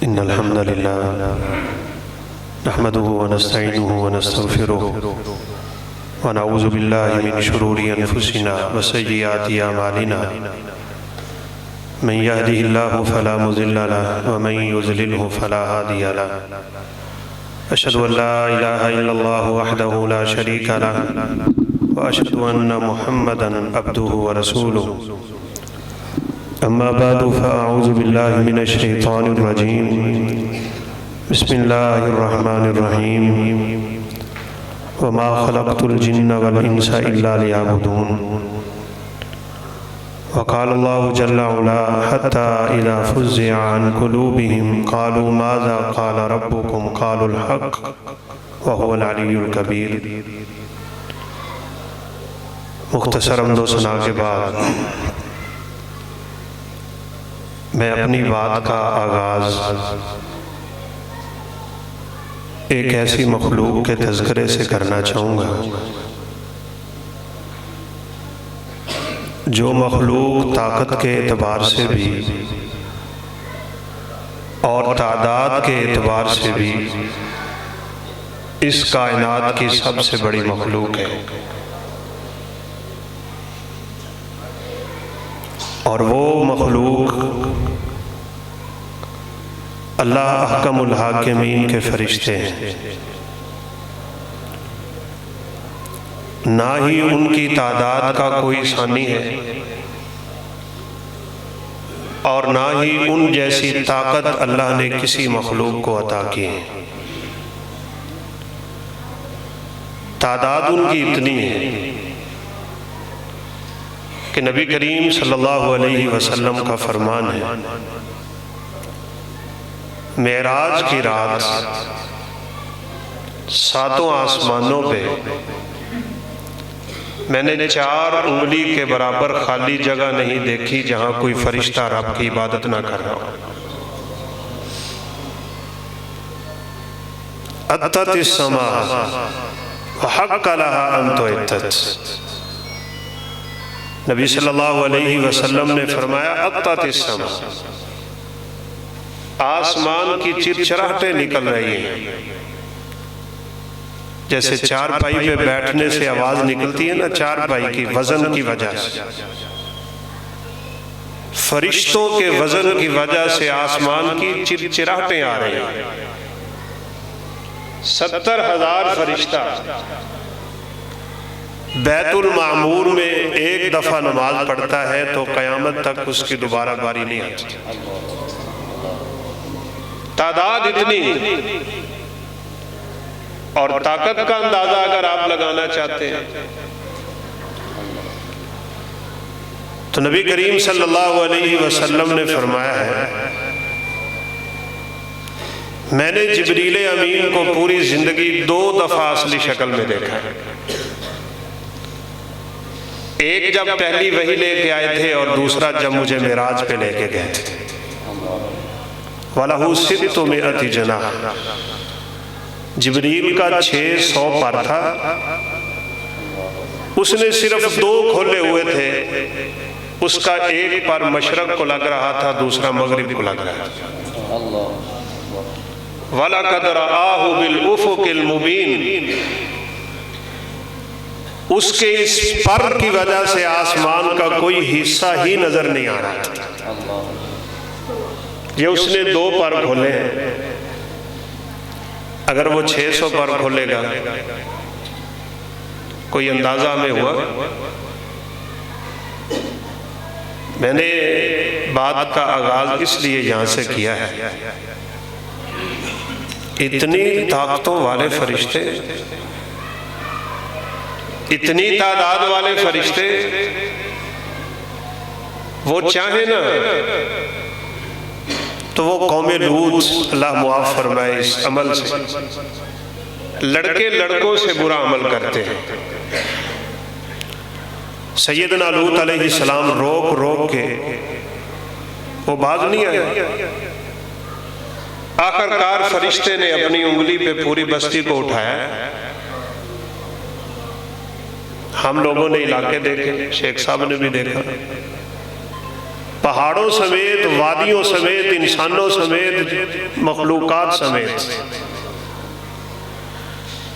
إن الحمد لله نحمده ونستعينه ونستغفره ونعوذ بالله من شرور أنفسنا وسيئات أعمالنا من يهده الله فلا مضل له ومن يضلله فلا هادي له أشهد أن لا إله إلا الله وحده لا شريك له وأشهد أن محمدًا عبده ورسوله أما بعد فأعوذ بالله من الشيطان الرجيم بسم الله الرحمن الرحيم وما خلقت الجن والإنس إلا ليعبدون وقال الله جل وعلا حتى إذا فزع عن قلوبهم قالوا ماذا قال ربكم قالوا الحق وهو العلي الكبير۔ مختصر حمد و ثنا کے بعد میں اپنی بات کا آغاز ایک ایسی مخلوق کے تذکرے سے کرنا چاہوں گا جو مخلوق طاقت کے اعتبار سے بھی اور تعداد کے اعتبار سے بھی اس کائنات کی سب سے بڑی مخلوق ہے، اور وہ مخلوق اللہ احکم الحاکمین کے فرشتے ہیں۔ نہ ہی ان کی تعداد کا کوئی ثانی ہے اور نہ ہی ان جیسی طاقت اللہ نے کسی مخلوق کو عطا کی ہے۔ تعداد ان کی اتنی ہے کہ نبی کریم صلی اللہ علیہ وسلم کا فرمان ہے، معراج کی رات ساتوں آسمانوں پہ میں نے 4 انگلی کے برابر خالی جگہ نہیں دیکھی جہاں کوئی فرشتہ رب کی عبادت نہ کر رہا ہو۔ اتت السماء وحق لها ان تؤتت۔ نبی صلی اللہ علیہ وسلم نے فرمایا اتت السماء، آسمان کی چرچراہٹیں نکل رہی ہیں، جیسے 4 پائی پہ بیٹھنے سے آواز نکلتی ہے نا 4 پائی کی وزن کی وجہ سے، فرشتوں کے وزن کی وجہ سے آسمان کی چرچراہٹیں آ رہی ہیں۔ 70,000 فرشتہ بیت المعمور میں ایک دفعہ نماز پڑھتا ہے تو قیامت تک اس کی دوبارہ باری نہیں آتی۔ تعداد اتنی، اور طاقت کا اندازہ اگر آپ لگانا چاہتے ہیں تو نبی کریم صلی اللہ علیہ وسلم نے فرمایا ہے، میں نے جبریل امین کو پوری زندگی 2 دفعہ اصلی شکل میں دیکھا ہے۔ ایک جب پہلی وحی لے کے آئے تھے اور دوسرا جب مجھے معراج پہ لے کے گئے تھے۔ وَلَهُ 600 جناح، جبریل کا 600 پر تھا، اس نے صرف 2 کھولے ہوئے تھے، اس کا ایک پر مشرق کو لگ رہا تھا، دوسرا مغرب کو لگ رہا تھا۔ وَلَقَدْ رَآهُ بِالْأُفُقِ الْمُبِينِ، اس کے اس پر کی وجہ سے آسمان کا کوئی حصہ ہی نظر نہیں آ رہا تھا۔ یہ اس نے 2 پر کھولے ہیں، اگر وہ 600 پر کھولے گا کوئی اندازہ میں ہوا؟ میں نے بات کا آغاز اس لیے یہاں سے کیا ہے، اتنی طاقتوں والے فرشتے، اتنی تعداد والے فرشتے، وہ چاہیں نا تو وہ قوم لوط، اللہ معاف فرمائے اس عمل سے، لڑکے لڑکوں سے برا عمل کرتے ہیں۔ سیدنا لوط علیہ السلام روک روک کے وہ باز نہیں آئے، آخرکار فرشتے نے اپنی انگلی پہ پوری بستی کو اٹھایا۔ ہم لوگوں نے علاقے دیکھے، شیخ صاحب نے بھی دیکھا، پہاڑوں سمیت، وادیوں سمیت، انسانوں سمیت، مخلوقات سمیت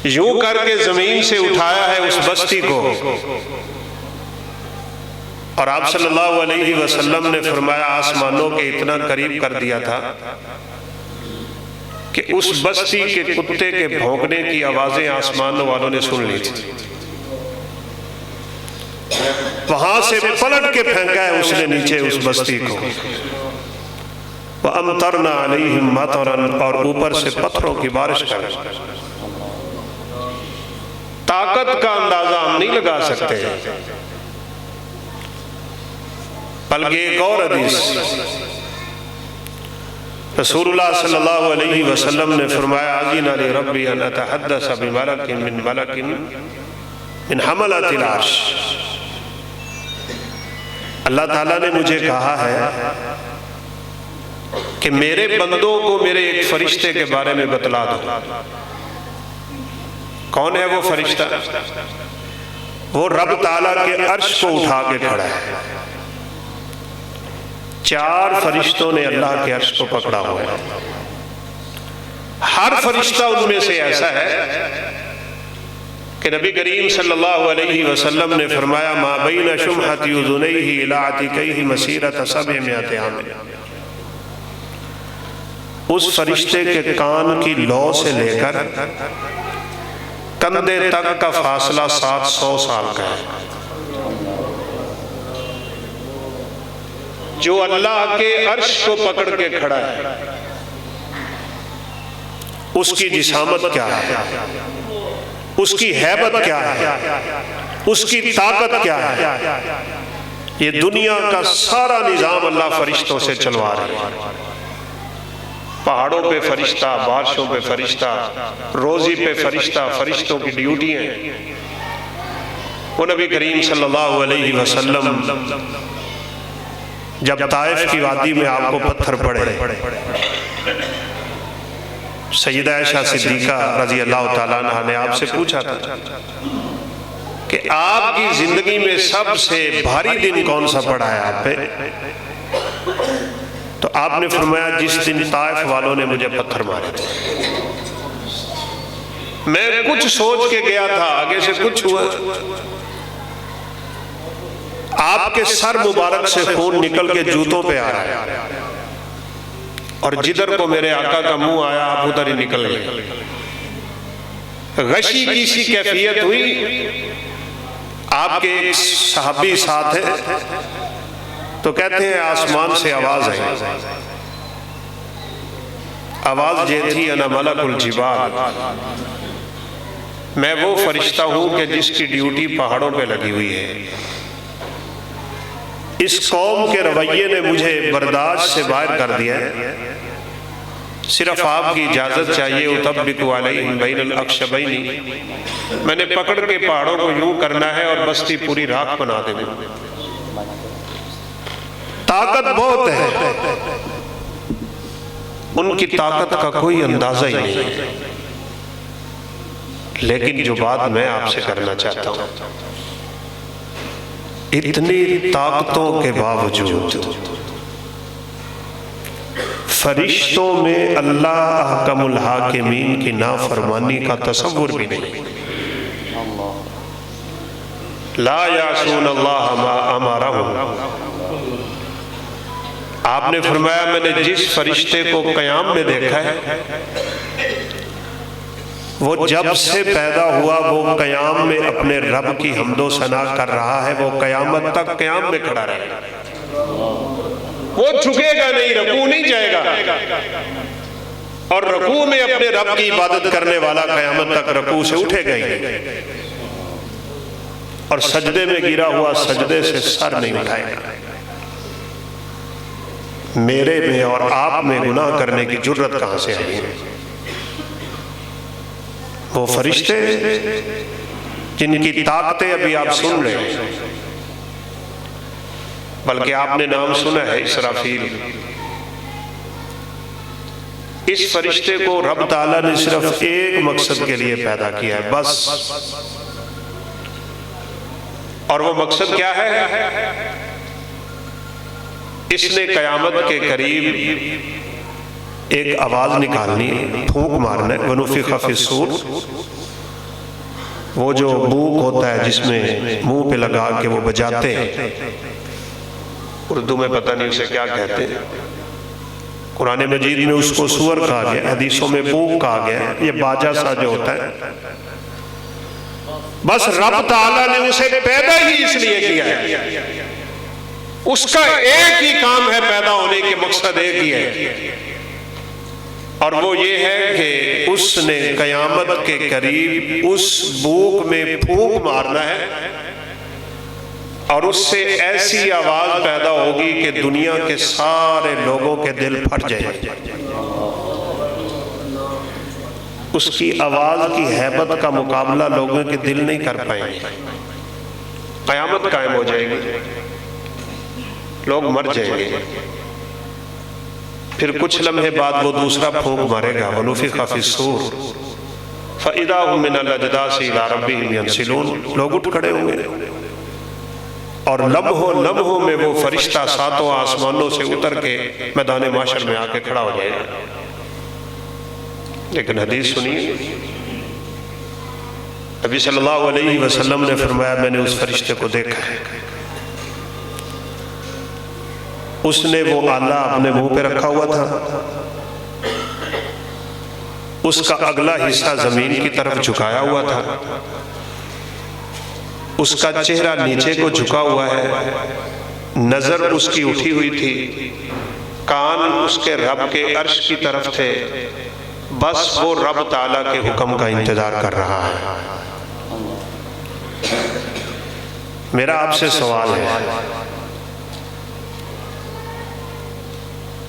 یوں کر کے زمین سے اٹھایا ہے اس بستی کو. اور آپ صلی اللہ علیہ وسلم نے فرمایا آسمانوں کے اتنا قریب کر دیا تھا کہ اس بستی کے کتے کے بھونکنے کی آوازیں آسمان والوں نے سن لی تھی. وہاں سے پلٹ کے پھینکا ہے اس نے نیچے اس بستی کو. وَأَمْطَرْنَا عَلَيْهِمْ مَطَرًا، اور اوپر سے پتھروں کی بارش کر. طاقت کا اندازہ ہم نہیں لگا سکتے. بلکہ ایک اور حدیث رسول اللہ صلی اللہ علیہ وسلم نے فرمایا اذن لی ربی ان اتحدث بملک من حملۃ العرش. اللہ تعالیٰ نے مجھے کہا ہے کہ میرے بندوں کو میرے ایک فرشتے کے بارے میں بتلا دو. کون ہے وہ فرشتہ؟ وہ رب تعالیٰ کے عرش کو اٹھا کے کھڑا ہے. 4 فرشتوں نے اللہ کے عرش کو پکڑا ہوا ہے. ہر فرشتہ ان میں سے ایسا ہے کہ نبی کریم صلی اللہ علیہ وسلم نے فرمایا ما بین شمحۃ اذنیہ الی عاتقیہ مسیرۃ 700 عام. اس فرشتے کے کان کی لو سے لے کر کندھے تک کا فاصلہ 700 سال کا ہے. جو اللہ کے عرش کو پکڑ کے کھڑا ہے اس کی جسامت کیا ہے، اس کی ہیبت کیا ہے، اس کی طاقت کیا ہے. یہ دنیا کا سارا نظام اللہ فرشتوں سے چلوا رہا ہے. پہاڑوں پہ فرشتہ، بارشوں پہ فرشتہ، روزی پہ فرشتہ، فرشتوں کی ڈیوٹی ہیں. وہ نبی کریم صلی اللہ علیہ وسلم جب طائف کی وادی میں آپ کو پتھر پڑے، سیدہ عائشہ صدیقہ رضی اللہ تعالیٰ عنہ نے آپ سے پوچھا تھا کہ آپ کی زندگی میں سب سے بھاری دن کون سا پڑا ہے آپ پہ؟ تو آپ نے فرمایا جس دن طائف والوں نے مجھے پتھر مارے تھے. میں کچھ سوچ کے گیا تھا، آگے سے کچھ ہوا. آپ کے سر مبارک سے خون نکل کے جوتوں پہ آ رہا ہے، اور جدھر کو میرے آقا کا منہ آیا آپ ادھر ہی نکل گئے. غشی کی سی کیفیت ہوئی. آپ کے ایک صحابی ساتھ ہیں تو کہتے ہیں آسمان سے آواز آئی. آواز یہ تھی انا ملک الجبال، میں وہ فرشتہ ہوں کہ جس کی ڈیوٹی پہاڑوں پہ لگی ہوئی ہے. اس قوم کے رویے نے مجھے برداشت سے باہر کر دیا ہے. صرف آپ کی اجازت چاہیے اطبق علیہم بین الاخشبین. میں نے پکڑ کے پہاڑوں کو یوں کرنا ہے اور بستی پوری راکھ بنا دے. طاقت بہت ہے، ان کی طاقت کا کوئی اندازہ ہی نہیں. لیکن جو بات میں آپ سے کرنا چاہتا ہوں، اتنی طاقتوں کے باوجود فرشتوں میں اللہ احکم الحاکمین کی نافرمانی کا تصور بھی نہیں. لا یعصون اللہ ما امرہم. آپ نے فرمایا میں نے جس فرشتے کو قیام میں دیکھا ہے وہ جب سے پیدا ہوا وہ قیام میں اپنے رب کی حمد و ثنا کر رہا ہے. وہ قیامت تک قیام میں کھڑا رہے گا، وہ جھکے گا نہیں، رکوع نہیں جائے گا. اور رکوع میں اپنے رب کی عبادت کرنے والا قیامت تک رکوع سے اٹھے گا ہی. اور سجدے میں گرا ہوا سجدے سے سر نہیں اٹھائے گا. میرے میں اور آپ میں گناہ کرنے کی جرت کہاں سے آئی ہے؟ وہ فرشتے جن کی طاقتیں ابھی آپ سن رہے ہیں، بلکہ آپ نے نام سنا ہے اسرافیل. اس فرشتے کو رب تعالیٰ نے صرف ایک مقصد کے لیے پیدا کیا ہے بس. اور وہ مقصد کیا ہے؟ اس نے قیامت کے قریب ایک آواز نکالنی ہے، پھونک مارنا ہے، وَنُفِخَ فِي الصُّورِ، وہ جو بوق ہوتا ہے جس میں منہ پہ لگا کے وہ بجاتے ہیں، اردو میں پتہ نہیں اسے کیا کہتے ہیں، قرآن مجید میں اس کو سور کہا گیا، حدیثوں میں بوق کہا گیا، یہ باجا سا جو ہوتا ہے، بس رب تعالیٰ نے اسے پیدا ہی اس لیے کیا ہے، اس کا ایک ہی کام ہے، پیدا ہونے کے مقصد ایک ہی ہے، اور وہ یہ ہے کہ اس نے قیامت کے قریب اس بوق میں پھونک مارنا ہے، اور اس سے ایسی آواز پیدا ہوگی کہ دنیا کے سارے لوگوں کے دل پھٹ جائیں گے۔ اس کی آواز کی ہیبت کا مقابلہ لوگوں کے دل نہیں کر پائیں گے، قیامت قائم ہو جائے گی، لوگ مر جائیں گے، پھر کچھ لمحے بعد وہ دوسرا پھونک مارے گا، وَنُفِخَ فِي الصُّورِ فَإِذَا هُمْ مِنَ الْأَجْدَاثِ إِلَىٰ رَبِّهِمْ يَنْسِلُونَ، لوگ اٹھ کھڑے ہوں گے، اور لمحوں میں وہ فرشتہ ساتوں آسمانوں سے اتر کے میدان محشر میں آ کے کھڑا ہو جائے گا۔ لیکن حدیث سنیے، نبی صلی اللہ علیہ وسلم نے فرمایا میں نے اس فرشتے کو دیکھا ہے، اس نے وہ آلہ اپنے منہ پہ رکھا ہوا تھا، اس کا اگلا حصہ زمین کی طرف جھکایا ہوا تھا، اس کا چہرہ نیچے کو جھکا ہوا ہے، نظر اس کی اٹھی ہوئی تھی، کان اس کے رب کے عرش کی طرف تھے، بس وہ رب تعالیٰ کے حکم کا انتظار کر رہا ہے۔ میرا آپ سے سوال ہے،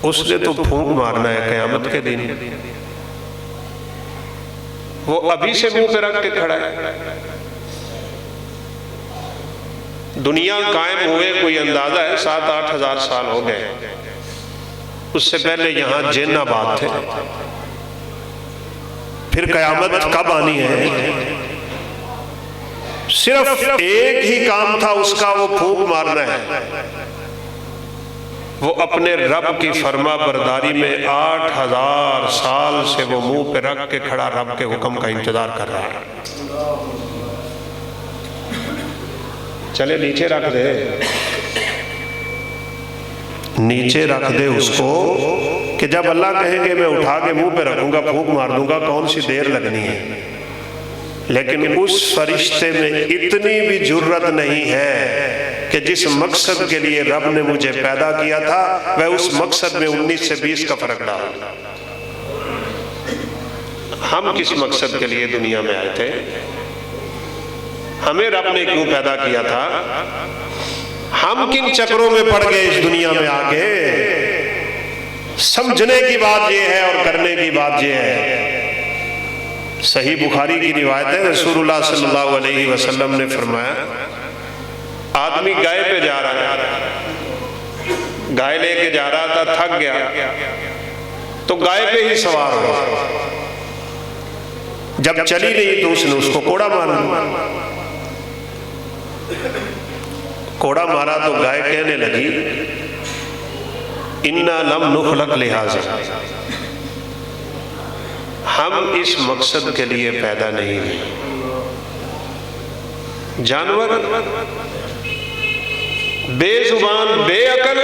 اس نے تو پھونک مارنا ہے قیامت کے دن، وہ ابھی سے منہ پہ رکھ کے کھڑا ہے، دنیا قائم ہوئے کوئی اندازہ ہے 7-8 ہزار سال ہو گئے، اس سے پہلے یہاں جن آباد تھے، پھر قیامت کب آنی ہے؟ صرف ایک ہی کام تھا اس کا، وہ پھونک مارنا ہے، وہ اپنے رب کی فرما برداری میں 8,000 سال سے وہ منہ پہ رکھ کے کھڑا رب کے حکم کا انتظار کر رہا ہے۔ چلے نیچے رکھ دے، نیچے رکھ دے اس کو، کہ جب اللہ کہیں گے میں اٹھا کے منہ پہ رکھوں گا، پھونک مار دوں گا، کون سی دیر لگنی ہے۔ لیکن اس فرشتے میں اتنی بھی جرت نہیں ہے کہ جس مقصد کے لیے رب نے مجھے پیدا کیا تھا وہ اس مقصد میں 19 سے 20 کا فرق ڈال۔ ہم کس مقصد کے لیے دنیا میں آئے تھے؟ ہمیں رب نے کیوں پیدا کیا تھا؟ ہم کن چکروں میں پڑ گئے اس دنیا میں آ کے؟ سمجھنے کی بات یہ ہے اور کرنے کی بات یہ ہے۔ صحیح بخاری کی روایت ہے، رسول اللہ صلی اللہ علیہ وسلم نے فرمایا، آدمی گائے پہ جا رہا ہے، گائے لے کے جا رہا تھا، تھک گیا تو گائے پہ ہی سوار ہوا، جب چلی نہیں تو اس نے اس کو کوڑا مارا، کوڑا مارا تو گائے کہنے لگی اِنَّا لَمْ نُخْلَقْ لِهَٰذَا، ہم اس مقصد کے لیے پیدا نہیں ہوئے۔ جانور بے زبان بے عقل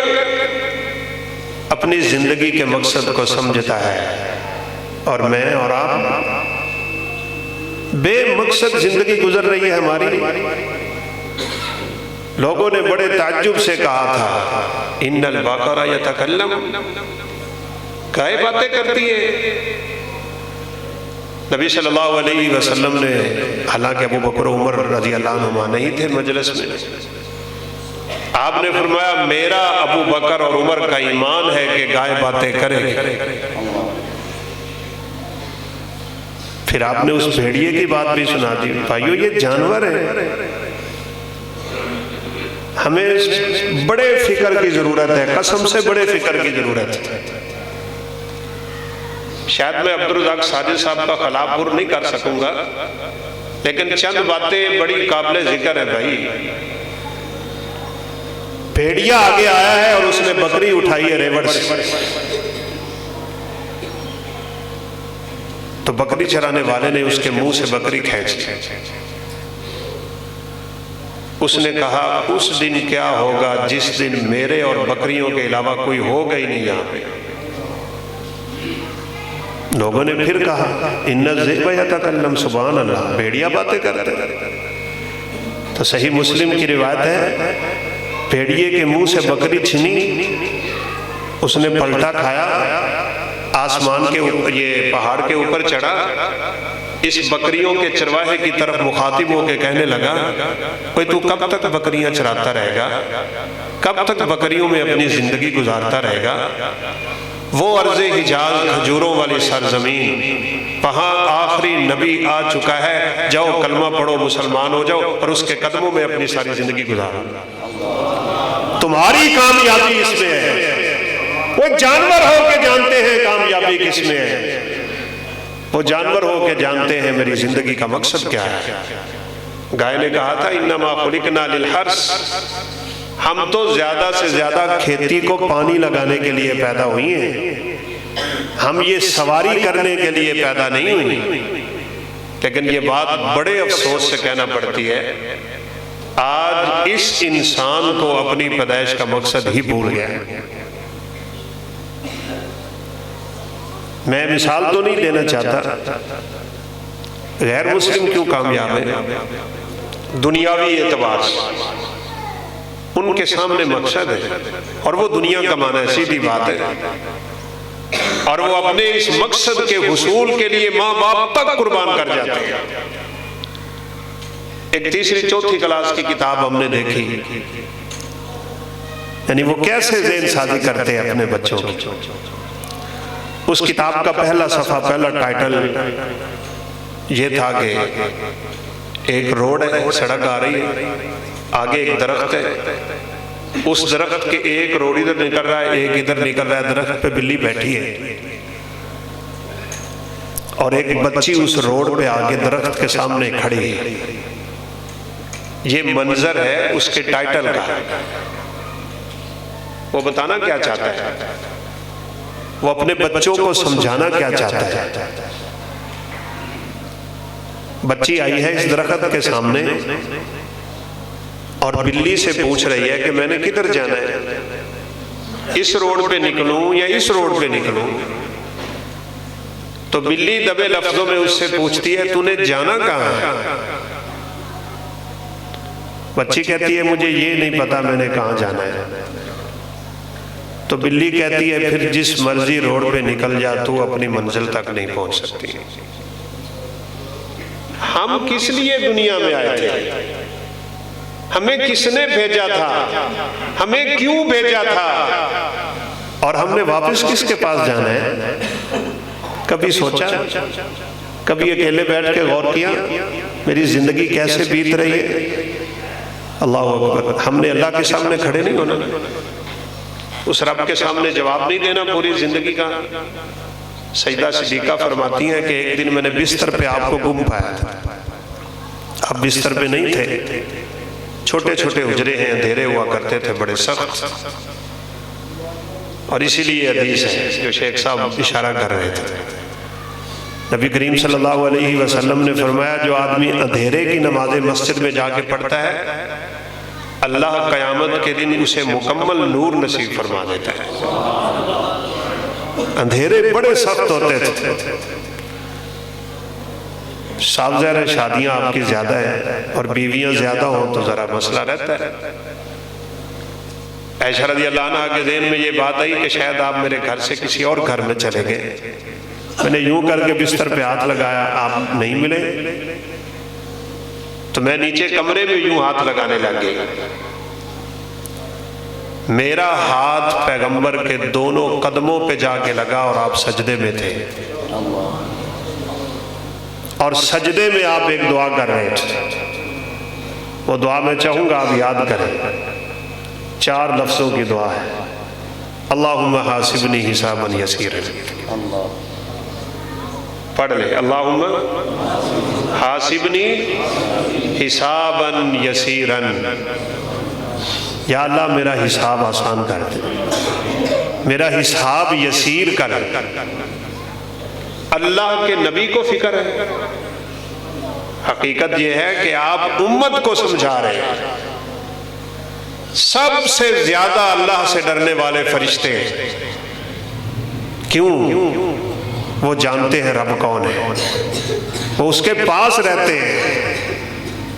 اپنی زندگی کے مقصد کو سمجھتا ہے، اور میں اور آپ بے مقصد زندگی گزر رہی ہے ہماری۔ لوگوں نے بڑے تعجب سے کہا تھا ان البقرہ یتکلم، گائے باتیں کرتی ہے۔ نبی صلی اللہ علیہ وسلم نے، حالانکہ ابو بکر و عمر رضی اللہ عنہما نہیں تھے مجلس میں، آپ نے فرمایا میرا ابو بکر اور عمر کا ایمان ہے کہ گائے باتیں کرے۔ پھر آپ نے اس بھیڑیے کی بات بھی سنا دی، بھائیو یہ جانور ہے، ہمیں بڑے فکر کی ضرورت ہے، قسم سے بڑے فکر کی ضرورت ہے۔ شاید میں عبدالرزاق ساجد صاحب کا خلاف پر نہیں کر سکوں گا، لیکن چند باتیں بڑی قابل ذکر ہے بھائی۔ بھیڑیا آگے آیا ہے اور اس نے بکری اٹھائی ہے ریوڑ سے، تو بکری چرانے والے نے اس کے منہ سے بکری کھینچ لی۔ اس نے کہا اس دن کیا ہوگا جس دن میرے اور بکریوں کے علاوہ کوئی ہوگا ہی نہیں یہاں پہ۔ لوگوں نے پھر کہا ان الذئب یتکلم، سبحان اللہ، بھیڑیا باتیں کرتے ہیں۔ تو صحیح مسلم کی روایت ہے بھیڑیے کے منہ سے بکری چھنی، اس نے پلٹا کھایا، آسمان کے اوپر، یہ پہاڑ کے اوپر چڑھا، اس بکریوں کے چرواہے کی طرف مخاطب ہو کے کہنے لگا کوئی تو کب تک بکریاں چراتا رہے گا، کب تک بکریوں میں اپنی زندگی گزارتا رہے گا؟ وہ ارض حجاز، کھجوروں والی سرزمین، وہاں آخری نبی آ چکا ہے، جاؤ کلمہ پڑھو، مسلمان ہو جاؤ اور اس کے قدموں میں اپنی ساری زندگی گزارو۔ تمہاری کامیابی اس میں ہے۔ وہ جانور ہو کے جانتے ہیں کامیابی کس میں ہے، وہ جانور ہو کے جانتے ہیں میری زندگی کا مقصد کیا ہے۔ گائے نے کہا تھا انما خلقنا للحرث، ہم تو زیادہ سے زیادہ کھیتی کو پانی لگانے کے لیے پیدا ہوئی ہیں، ہم یہ سواری کرنے کے لیے پیدا نہیں ہوئی۔ لیکن یہ بات بڑے افسوس سے کہنا پڑتی ہے، آج اس انسان کو اپنی پیدائش کا مقصد ہی بھول گیا ہے۔ میں مثال تو نہیں دینا چاہتا، غیر مسلم کیوں کامیاب ہے؟ دنیاوی اعتبار سے ان کے سامنے مقصد ہے اور وہ دنیا کمانا ہے، سیدھی بات ہے، اور وہ اپنے اس مقصد کے حصول کے لیے ماں باپ تک قربان کر جاتے ہیں۔ ایک تیسری چوتھی کلاس کی کتاب ہم نے دیکھی، یعنی وہ کیسے ذہن سازی کرتے ہیں اپنے بچوں کی۔ اس کتاب کا پہلا صفحہ، پہلا ٹائٹل یہ تھا کہ ایک روڈ ہے، سڑک آ رہی ہے، آگے ایک درخت ہے، اس درخت کے ایک روڈ ادھر نکل رہا ہے، ایک ادھر نکل رہا ہے، درخت پہ بلی بیٹھی ہے اور ایک بچی اس روڈ پہ آگے درخت کے سامنے کھڑی ہے۔ یہ منظر ہے اس کے ٹائٹل کا۔ وہ بتانا کیا چاہتا ہے، وہ اپنے بچوں کو سمجھانا کیا چاہتا ہے۔ بچی آئی ہے اس درخت کے سامنے اور بلی سے پوچھ رہی ہے کہ میں نے کدھر جانا ہے، اس روڈ پہ نکلوں یا اس روڈ پہ نکلوں؟ تو بلی دبے لفظوں میں اس سے پوچھتی ہے تو نے جانا کہاں ہے؟ بچی کہتی ہے مجھے یہ نہیں پتا میں نے کہاں جانا ہے۔ تو بلی کہتی ہے پھر جس مرضی روڈ پہ نکل جا تو اپنی منزل تک نہیں پہنچ سکتی۔ ہم کس لیے دنیا میں آئے تھے؟ ہمیں کس نے بھیجا تھا؟ ہمیں کیوں بھیجا تھا؟ اور ہم نے واپس کس کے پاس جانا ہے؟ کبھی سوچا؟ کبھی اکیلے بیٹھ کے غور کیا میری زندگی کیسے بیت رہی ہے؟ اللہ اکبر۔ ہم نے اللہ کے سامنے کھڑے نہیں ہونا، اس رب کے سامنے جواب نہیں دینا پوری زندگی کا۔ سیدہ صدیقہ فرماتی ہیں کہ ایک دن میں نے بستر پہ آپ کو گم پایا تھا، آپ بستر پہ نہیں تھے، چھوٹے چھوٹے حجرے ہیں، اندھیرے ہوا کرتے تھے بڑے سخت، اور اسی لیے حدیث ہے جو شیخ صاحب اشارہ کر رہے تھے۔ نبی کریم صلی اللہ علیہ وسلم نے فرمایا جو آدمی اندھیرے کی نماز مسجد میں جا کے پڑھتا ہے اللہ قیامت کے دن اسے مکمل نور نصیب فرما دیتا ہے۔ اندھیرے بڑے سخت ہوتے تھے، صاحب ظاہر شادیاں آپ کی زیادہ ہیں اور بیویاں زیادہ ہوں تو ذرا مسئلہ رہتا ہے۔ عائشہ رضی اللہ عنہ کے ذہن میں یہ بات آئی کہ شاید آپ میرے گھر سے کسی اور گھر میں چلے گئے، میں نے یوں کر کے بستر پہ ہاتھ لگایا، آپ نہیں ملے، تو میں نیچے کمرے میں یوں ہاتھ لگانے لگ گئی، میرا ہاتھ پیغمبر کے دونوں قدموں پہ جا کے لگا اور آپ سجدے میں تھے، اور سجدے میں آپ ایک دعا کر رہے تھے، وہ دعا میں چاہوں گا آپ یاد کریں، 4 لفظوں کی دعا ہے، اللہم حاسبنی حسابا یسیرا، پڑھ لے، اللہم حاسبنی حسابا یسیرا، یا اللہ میرا حساب آسان کر دے، میرا حساب یسیر کر دے۔ اللہ کے نبی کو فکر ہے۔ حقیقت یہ ہے کہ آپ امت کو سمجھا رہے ہیں۔ سب سے زیادہ اللہ سے ڈرنے والے فرشتے ہیں۔ کیوں؟ وہ جانتے ہیں رب کون ہے، وہ اس کے پاس رہتے ہیں،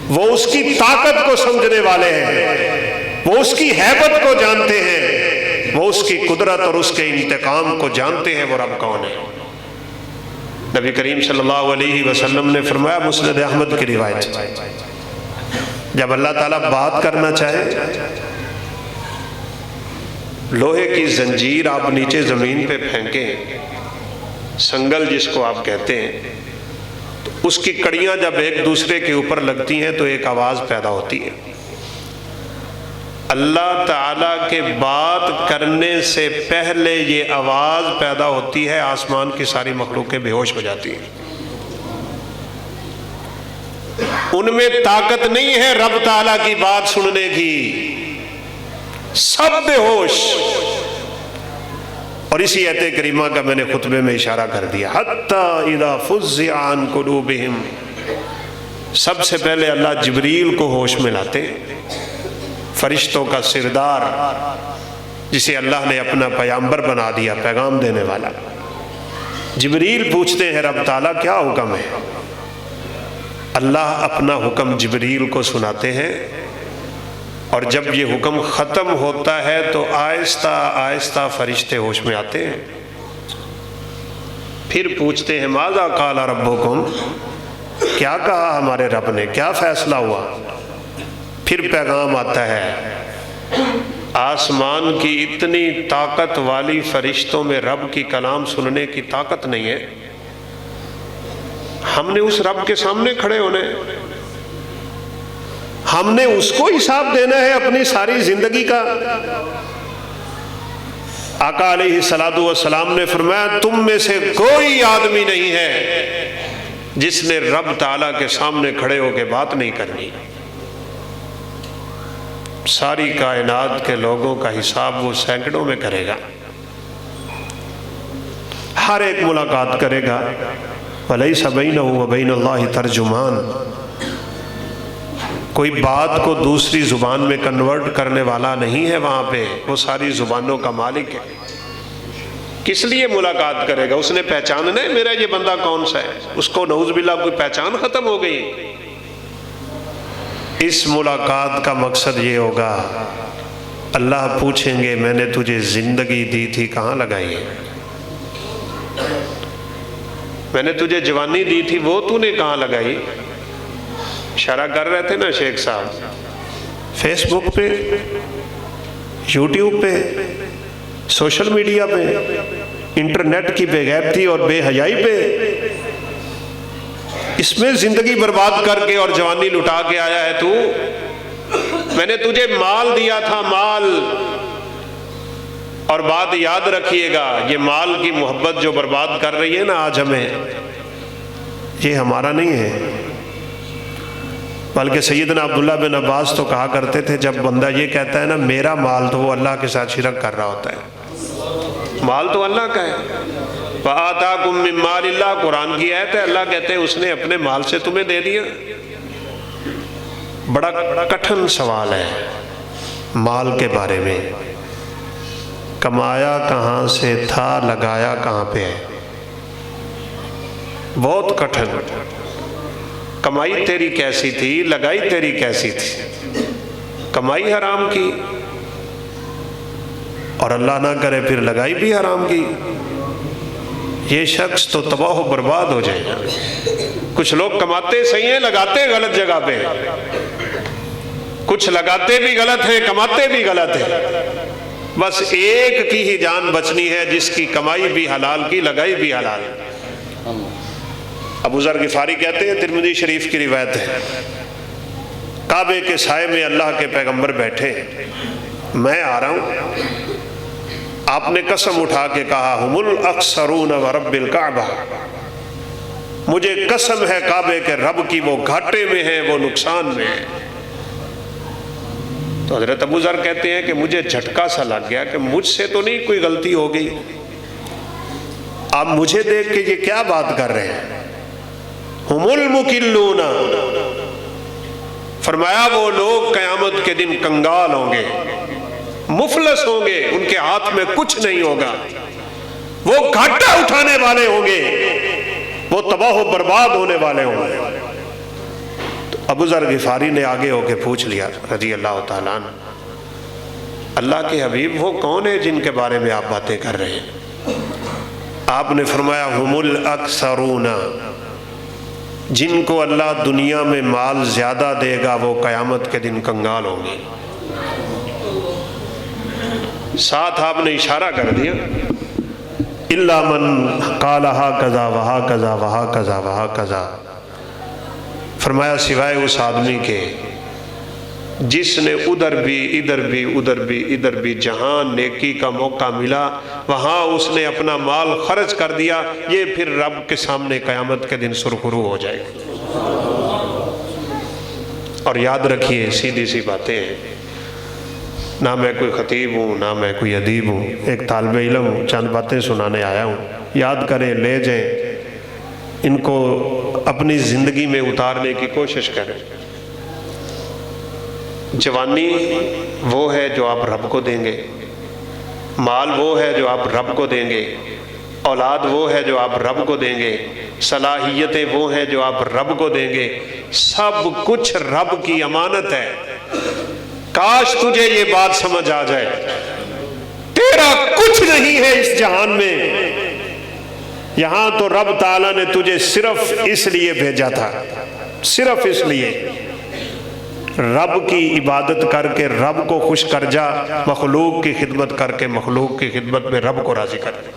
وہ اس کی طاقت کو سمجھنے والے ہیں، وہ اس کی ہیبت کو جانتے ہیں، وہ اس کی قدرت اور اس کے انتقام کو جانتے ہیں، وہ رب کون ہے۔ نبی کریم صلی اللہ علیہ وسلم نے فرمایا، مسند احمد کی روایت، جب اللہ تعالیٰ بات کرنا چاہے، لوہے کی زنجیر آپ نیچے زمین پہ پھینکیں، سنگل جس کو آپ کہتے ہیں، تو اس کی کڑیاں جب ایک دوسرے کے اوپر لگتی ہیں تو ایک آواز پیدا ہوتی ہے۔ اللہ تعالیٰ کے بات کرنے سے پہلے یہ آواز پیدا ہوتی ہے، آسمان کی ساری مخلوقیں بے ہوش ہو جاتی ہیں۔ ان میں طاقت نہیں ہے رب تعالیٰ کی بات سننے کی، سب بے ہوش۔ اور اسی آیت کریمہ کا میں نے خطبے میں اشارہ کر دیا، حتی اذا فزع عن قلوبہم، سب سے پہلے اللہ جبریل کو ہوش میں لاتے ہیں، فرشتوں کا سردار جسے اللہ نے اپنا پیغمبر بنا دیا، پیغام دینے والا۔ جبریل پوچھتے ہیں رب تعالیٰ کیا حکم ہے؟ اللہ اپنا حکم جبریل کو سناتے ہیں، اور جب یہ حکم ختم ہوتا ہے تو آہستہ آہستہ فرشتے ہوش میں آتے ہیں، پھر پوچھتے ہیں ماذا قال ربکم، کیا کہا ہمارے رب نے، کیا فیصلہ ہوا؟ پھر پیغام آتا ہے۔ آسمان کی اتنی طاقت والی فرشتوں میں رب کی کلام سننے کی طاقت نہیں ہے، ہم نے اس رب کے سامنے کھڑے ہونے، ہم نے اس کو حساب دینا ہے اپنی ساری زندگی کا۔ آقا علیہ الصلوۃ والسلام نے فرمایا، تم میں سے کوئی آدمی نہیں ہے جس نے رب تعالیٰ کے سامنے کھڑے ہو کے بات نہیں کرنی۔ ساری کائنات کے لوگوں کا حساب وہ سینکڑوں میں کرے گا، ہر ایک ملاقات کرے گا۔ وَلَيْسَ بَيْنَهُ وَبَيْنَ اللَّهِ تَرْجُمَانٌ، کوئی بات کو دوسری زبان میں کنورٹ کرنے والا نہیں ہے وہاں پہ، وہ ساری زبانوں کا مالک ہے۔ کس لیے ملاقات کرے گا؟ اس نے پہچاننا ہے میرا یہ بندہ کون سا ہے، اس کو نعوذ باللہ کوئی پہچان ختم ہو گئی۔ اس ملاقات کا مقصد یہ ہوگا، اللہ پوچھیں گے میں نے تجھے زندگی دی تھی کہاں لگائی ہے، میں نے تجھے جوانی دی تھی وہ تو نے کہاں لگائی؟ اشارہ کر رہے تھے نا شیخ صاحب، فیس بک پہ، یوٹیوب پہ، سوشل میڈیا پہ، انٹرنیٹ کی بے غیرتی اور بے حیائی پہ، اس میں زندگی برباد کر کے اور جوانی لٹا کے آیا ہے تو۔ میں نے تجھے مال دیا تھا، مال، اور بات یاد رکھیے گا، یہ مال کی محبت جو برباد کر رہی ہے نا آج ہمیں، یہ ہمارا نہیں ہے، بلکہ سیدنا عبداللہ بن عباس تو کہا کرتے تھے جب بندہ یہ کہتا ہے نا میرا مال، تو وہ اللہ کے ساتھ شرک کر رہا ہوتا ہے۔ مال تو اللہ کا ہے۔ وَآتَاكُم مِّن مَّالِ اللَّهِ، قرآن کی آیت ہے، اللہ کہتے ہیں اس نے اپنے مال سے تمہیں دے دیا۔ بڑا کٹھن سوال ہے مال کے بارے میں، کمایا کہاں سے تھا، لگایا کہاں پہ ہے، بہت کٹھن۔ کمائی تیری کیسی تھی، لگائی تیری کیسی تھی؟ کمائی حرام کی، اور اللہ نہ کرے پھر لگائی بھی حرام کی، یہ شخص تو تباہ و برباد ہو جائے گا۔ کچھ لوگ کماتے صحیح ہیں، لگاتے غلط جگہ پہ، کچھ لگاتے بھی غلط ہیں، کماتے بھی غلط ہیں۔ بس ایک کی ہی جان بچنی ہے جس کی کمائی بھی حلال کی، لگائی بھی حلال۔ ابو ذر غفاری کہتے ہیں، ترمذی شریف کی روایت ہے، کعبے کے سائے میں اللہ کے پیغمبر بیٹھے، میں آ رہا ہوں، آپ نے قسم اٹھا کے کہا ہم الاخسرون ورب الکعبہ، مجھے قسم ہے کعبے کے رب کی، وہ گھاٹے میں ہیں، وہ نقصان میں ہیں۔ تو حضرت ابو ذر کہتے ہیں کہ مجھے جھٹکا سا لگ گیا کہ مجھ سے تو نہیں کوئی غلطی ہو گئی، آپ مجھے دیکھ کے یہ کیا بات کر رہے ہیں؟ ہم المکلون، فرمایا وہ لوگ قیامت کے دن کنگال ہوں گے، مفلس ہوں گے، ان کے ہاتھ میں کچھ نہیں ہوگا، وہ گھاٹا اٹھانے والے ہوں گے، وہ تباہ و برباد ہونے والے ہوں گے۔ تو ابو ذر غفاری نے آگے ہو کے پوچھ لیا رضی اللہ تعالیٰ عنہ، اللہ کے حبیب وہ کون ہے جن کے بارے میں آپ باتیں کر رہے ہیں؟ آپ نے فرمایا ہم الاکثرون، جن کو اللہ دنیا میں مال زیادہ دے گا وہ قیامت کے دن کنگال ہوں گے۔ ساتھ آپ نے اشارہ کر دیا الا من قال ہکذا وہکذا وہکذا وہکذا، فرمایا سوائے اس آدمی کے جس نے ادھر بھی ادھر بھی ادھر بھی ادھر بھی جہاں نیکی کا موقع ملا وہاں اس نے اپنا مال خرچ کر دیا، یہ پھر رب کے سامنے قیامت کے دن سرخرو ہو جائے گا۔ اور یاد رکھیے سیدھی سی باتیں ہیں، نہ میں کوئی خطیب ہوں نہ میں کوئی ادیب ہوں، ایک طالب علم ہوں، چند باتیں سنانے آیا ہوں، یاد کریں، لے جائیں، ان کو اپنی زندگی میں اتارنے کی کوشش کریں۔ جوانی وہ ہے جو آپ رب کو دیں گے، مال وہ ہے جو آپ رب کو دیں گے، اولاد وہ ہے جو آپ رب کو دیں گے، صلاحیتیں وہ ہیں جو آپ رب کو دیں گے، سب کچھ رب کی امانت ہے۔ کاش تجھے یہ بات سمجھ آ جائے، تیرا کچھ نہیں ہے اس جہان میں، یہاں تو رب تعالیٰ نے تجھے صرف اس لیے بھیجا تھا، صرف اس لیے، رب کی عبادت کر کے رب کو خوش کر جا، مخلوق کی خدمت کر کے مخلوق کی خدمت میں رب کو راضی کر دے۔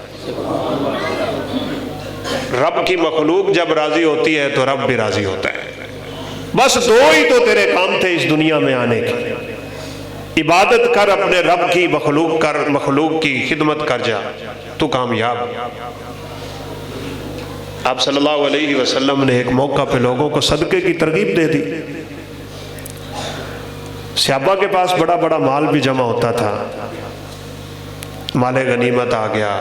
رب کی مخلوق جب راضی ہوتی ہے تو رب بھی راضی ہوتا ہے۔ بس دو ہی تو تیرے کام تھے اس دنیا میں آنے کے، عبادت کر اپنے رب کی، مخلوق کر، مخلوق کی خدمت کر جا، تو کامیاب۔ آپ صلی اللہ علیہ وسلم نے ایک موقع پہ لوگوں کو صدقے کی ترغیب دے دی۔ صحابہ کے پاس بڑا بڑا مال بھی جمع ہوتا تھا، مال غنیمت آ گیا،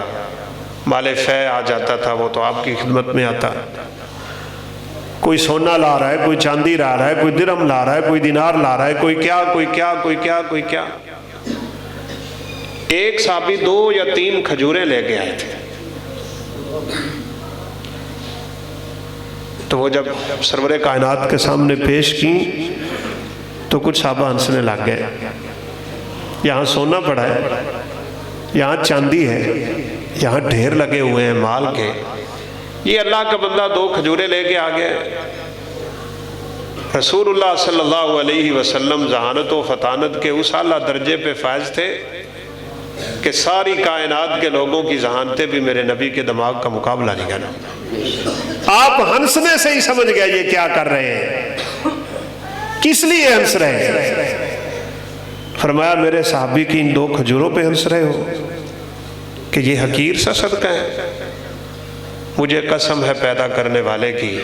مال فے آ جاتا تھا، وہ تو آپ کی خدمت میں آتا۔ کوئی سونا لا رہا ہے، کوئی چاندی لا رہا ہے، کوئی درہم لا رہا ہے، کوئی دینار لا رہا ہے، کوئی کیا کوئی کیا کوئی کیا کوئی کیا۔ ایک صحابی 2 یا 3 کھجوریں لے کے آئے تھے، تو وہ جب سرور کائنات کے سامنے پیش کی تو کچھ صحابہ ہنسنے لگ گئے، یہاں سونا پڑا ہے، یہاں چاندی ہے، یہاں ڈھیر لگے ہوئے ہیں مال کے، یہ اللہ کا بندہ 2 کھجوریں لے کے آ گئے۔ رسول اللہ صلی اللہ علیہ وسلم ذہانت و فطانت کے اس اعلیٰ درجے پہ فائز تھے کہ ساری کائنات کے لوگوں کی ذہانتیں بھی میرے نبی کے دماغ کا مقابلہ نہیں کرنا۔ آپ ہنسنے سے ہی سمجھ گئے یہ کیا کر رہے ہیں، کس لیے ہنس رہے ہیں؟ فرمایا میرے صحابی کی ان 2 کھجوروں پہ ہنس رہے ہو کہ یہ حقیر سا صدقہ ہے؟ مجھے قسم ہے پیدا کرنے والے کی،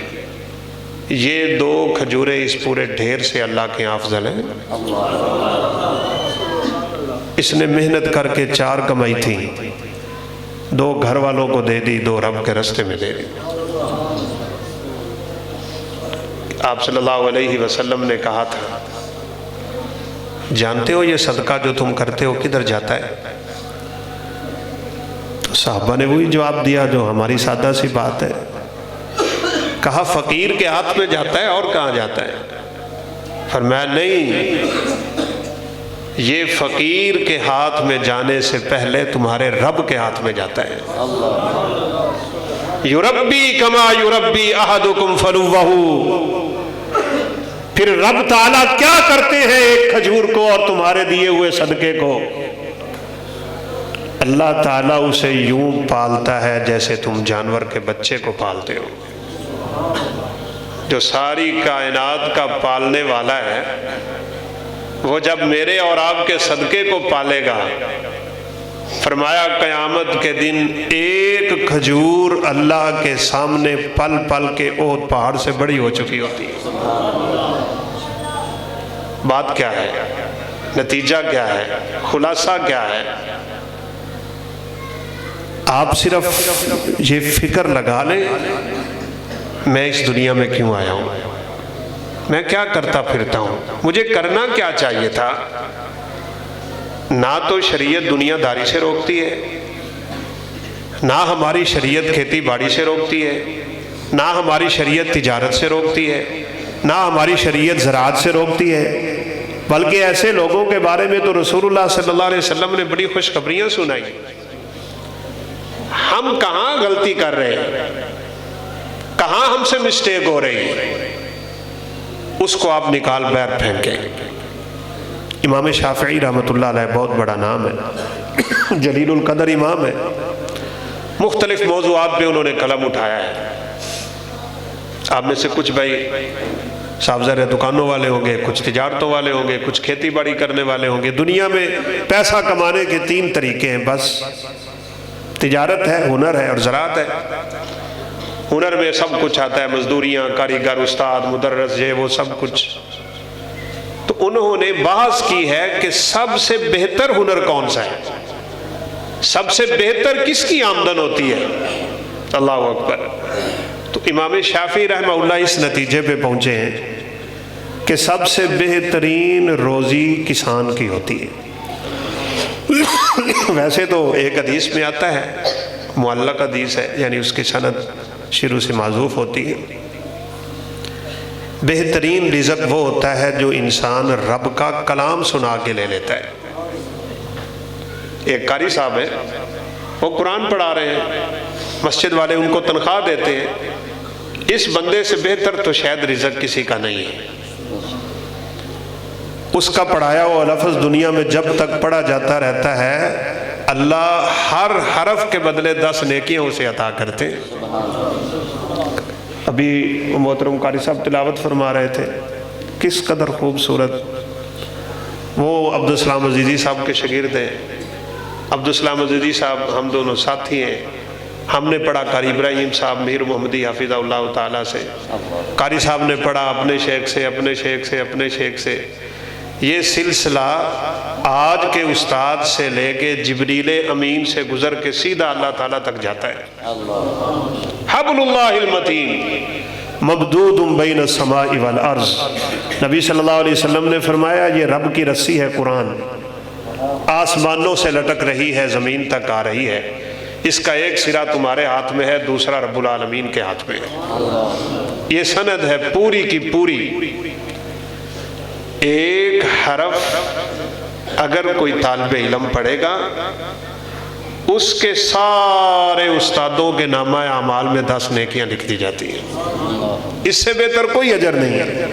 یہ 2 کھجوریں اس پورے ڈھیر سے اللہ کے افضل ہیں۔ اس نے محنت کر کے 4 کمائی تھی، 2 گھر والوں کو دے دی، 2 رب کے رستے میں دے دی۔ آپ صلی اللہ علیہ وسلم نے کہا تھا جانتے ہو یہ صدقہ جو تم کرتے ہو کدھر جاتا ہے؟ تو صحابہ نے وہی جواب دیا جو ہماری سادہ سی بات ہے، کہا فقیر کے ہاتھ میں جاتا ہے، اور کہاں جاتا ہے؟ فرمایا نہیں، یہ فقیر کے ہاتھ میں جانے سے پہلے تمہارے رب کے ہاتھ میں جاتا ہے۔ یربی کما یربی احدکم فلوہ، پھر رب تعالیٰ کیا کرتے ہیں ایک کھجور کو اور تمہارے دیے ہوئے صدقے کو؟ اللہ تعالیٰ اسے یوں پالتا ہے جیسے تم جانور کے بچے کو پالتے ہو۔ جو ساری کائنات کا پالنے والا ہے وہ جب میرے اور آپ کے صدقے کو پالے گا، فرمایا قیامت کے دن ایک کھجور اللہ کے سامنے پل پل کے احد پہاڑ سے بڑی ہو چکی ہوتی ہے۔ بات کیا ہے؟ نتیجہ کیا ہے؟ خلاصہ کیا ہے؟ آپ صرف یہ فکر لگا لیں میں اس دنیا میں کیوں آیا ہوں، میں کیا کرتا پھرتا ہوں، مجھے کرنا کیا چاہیے تھا۔ نہ تو شریعت دنیا داری سے روکتی ہے، نہ ہماری شریعت کھیتی باڑی سے روکتی ہے، نہ ہماری شریعت تجارت سے روکتی ہے، نہ ہماری شریعت زراعت سے روکتی ہے، بلکہ ایسے لوگوں کے بارے میں تو رسول اللہ صلی اللہ علیہ وسلم نے بڑی خوشخبریاں سنائی۔ ہم کہاں غلطی کر رہے ہیں، کہاں ہم سے مسٹیک ہو رہی ہے، اس کو آپ نکال باہر پھینکیں۔ امام شافعی رحمۃ اللہ علیہ بہت بڑا نام ہے، جلیل القدر امام ہے، مختلف موضوعات پہ انہوں نے قلم اٹھایا ہے۔ آپ میں سے کچھ بھائی صاحب زر دکانوں والے ہوں گے، کچھ تجارتوں والے ہوں گے، کچھ کھیتی باڑی کرنے والے ہوں گے۔ دنیا میں پیسہ کمانے کے 3 طریقے ہیں بس، تجارت ہے، ہنر ہے اور زراعت ہے۔ ہنر میں سب کچھ آتا ہے، مزدوریاں، کاریگر، استاد، مدرس، یہ وہ سب کچھ۔ تو انہوں نے بحث کی ہے کہ سب سے بہتر ہنر کون سا ہے، سب سے بہتر کس کی آمدن ہوتی ہے۔ اللہ اکبر۔ تو امام شافعی رحمہ اللہ اس نتیجے پہ پہنچے ہیں کہ سب سے بہترین روزی کسان کی ہوتی ہے۔ ویسے تو ایک حدیث میں آتا ہے، معلق حدیث ہے، یعنی اس کی سند شروع سے معذوف ہوتی ہے، بہترین رزق وہ ہوتا ہے جو انسان رب کا کلام سنا کے لے لیتا ہے۔ ایک قاری صاحب ہے، وہ قرآن پڑھا رہے ہیں، مسجد والے ان کو تنخواہ دیتے ہیں، اس بندے سے بہتر تو شاید رزق کسی کا نہیں ہے۔ اس کا پڑھایا ہوا لفظ دنیا میں جب تک پڑھا جاتا رہتا ہے، اللہ ہر حرف کے بدلے 10 نیکیاں اسے عطا کرتے ہیں۔ ابھی محترم قاری صاحب تلاوت فرما رہے تھے، کس قدر خوبصورت۔ وہ عبدالسلام عزیزی صاحب کے شاگرد ہیں۔ عبدالسلام عزیزی صاحب ہم دونوں ساتھی ہیں، ہم نے پڑھا قاری ابراہیم صاحب میر محمدی حافظہ اللہ تعالیٰ سے، قاری صاحب نے پڑھا اپنے شیخ سے، اپنے شیخ سے، اپنے شیخ سے۔ یہ سلسلہ آج کے استاد سے لے کے جبریل امین سے گزر کے سیدھا اللہ تعالیٰ تک جاتا ہے۔ حبل اللہ المتین مبدود بین السماء والارض، نبی صلی اللہ علیہ وسلم نے فرمایا یہ رب کی رسی ہے قرآن، آسمانوں سے لٹک رہی ہے، زمین تک آ رہی ہے، اس کا ایک سرا تمہارے ہاتھ میں ہے، دوسرا رب العالمین کے ہاتھ میں ہے۔ یہ سند ہے پوری کی پوری۔ ایک حرف اگر کوئی طالب علم پڑھے گا، اس کے سارے استادوں کے نامہ اعمال میں 10 نیکیاں لکھ دی جاتی ہیں، اس سے بہتر کوئی اجر نہیں ہے۔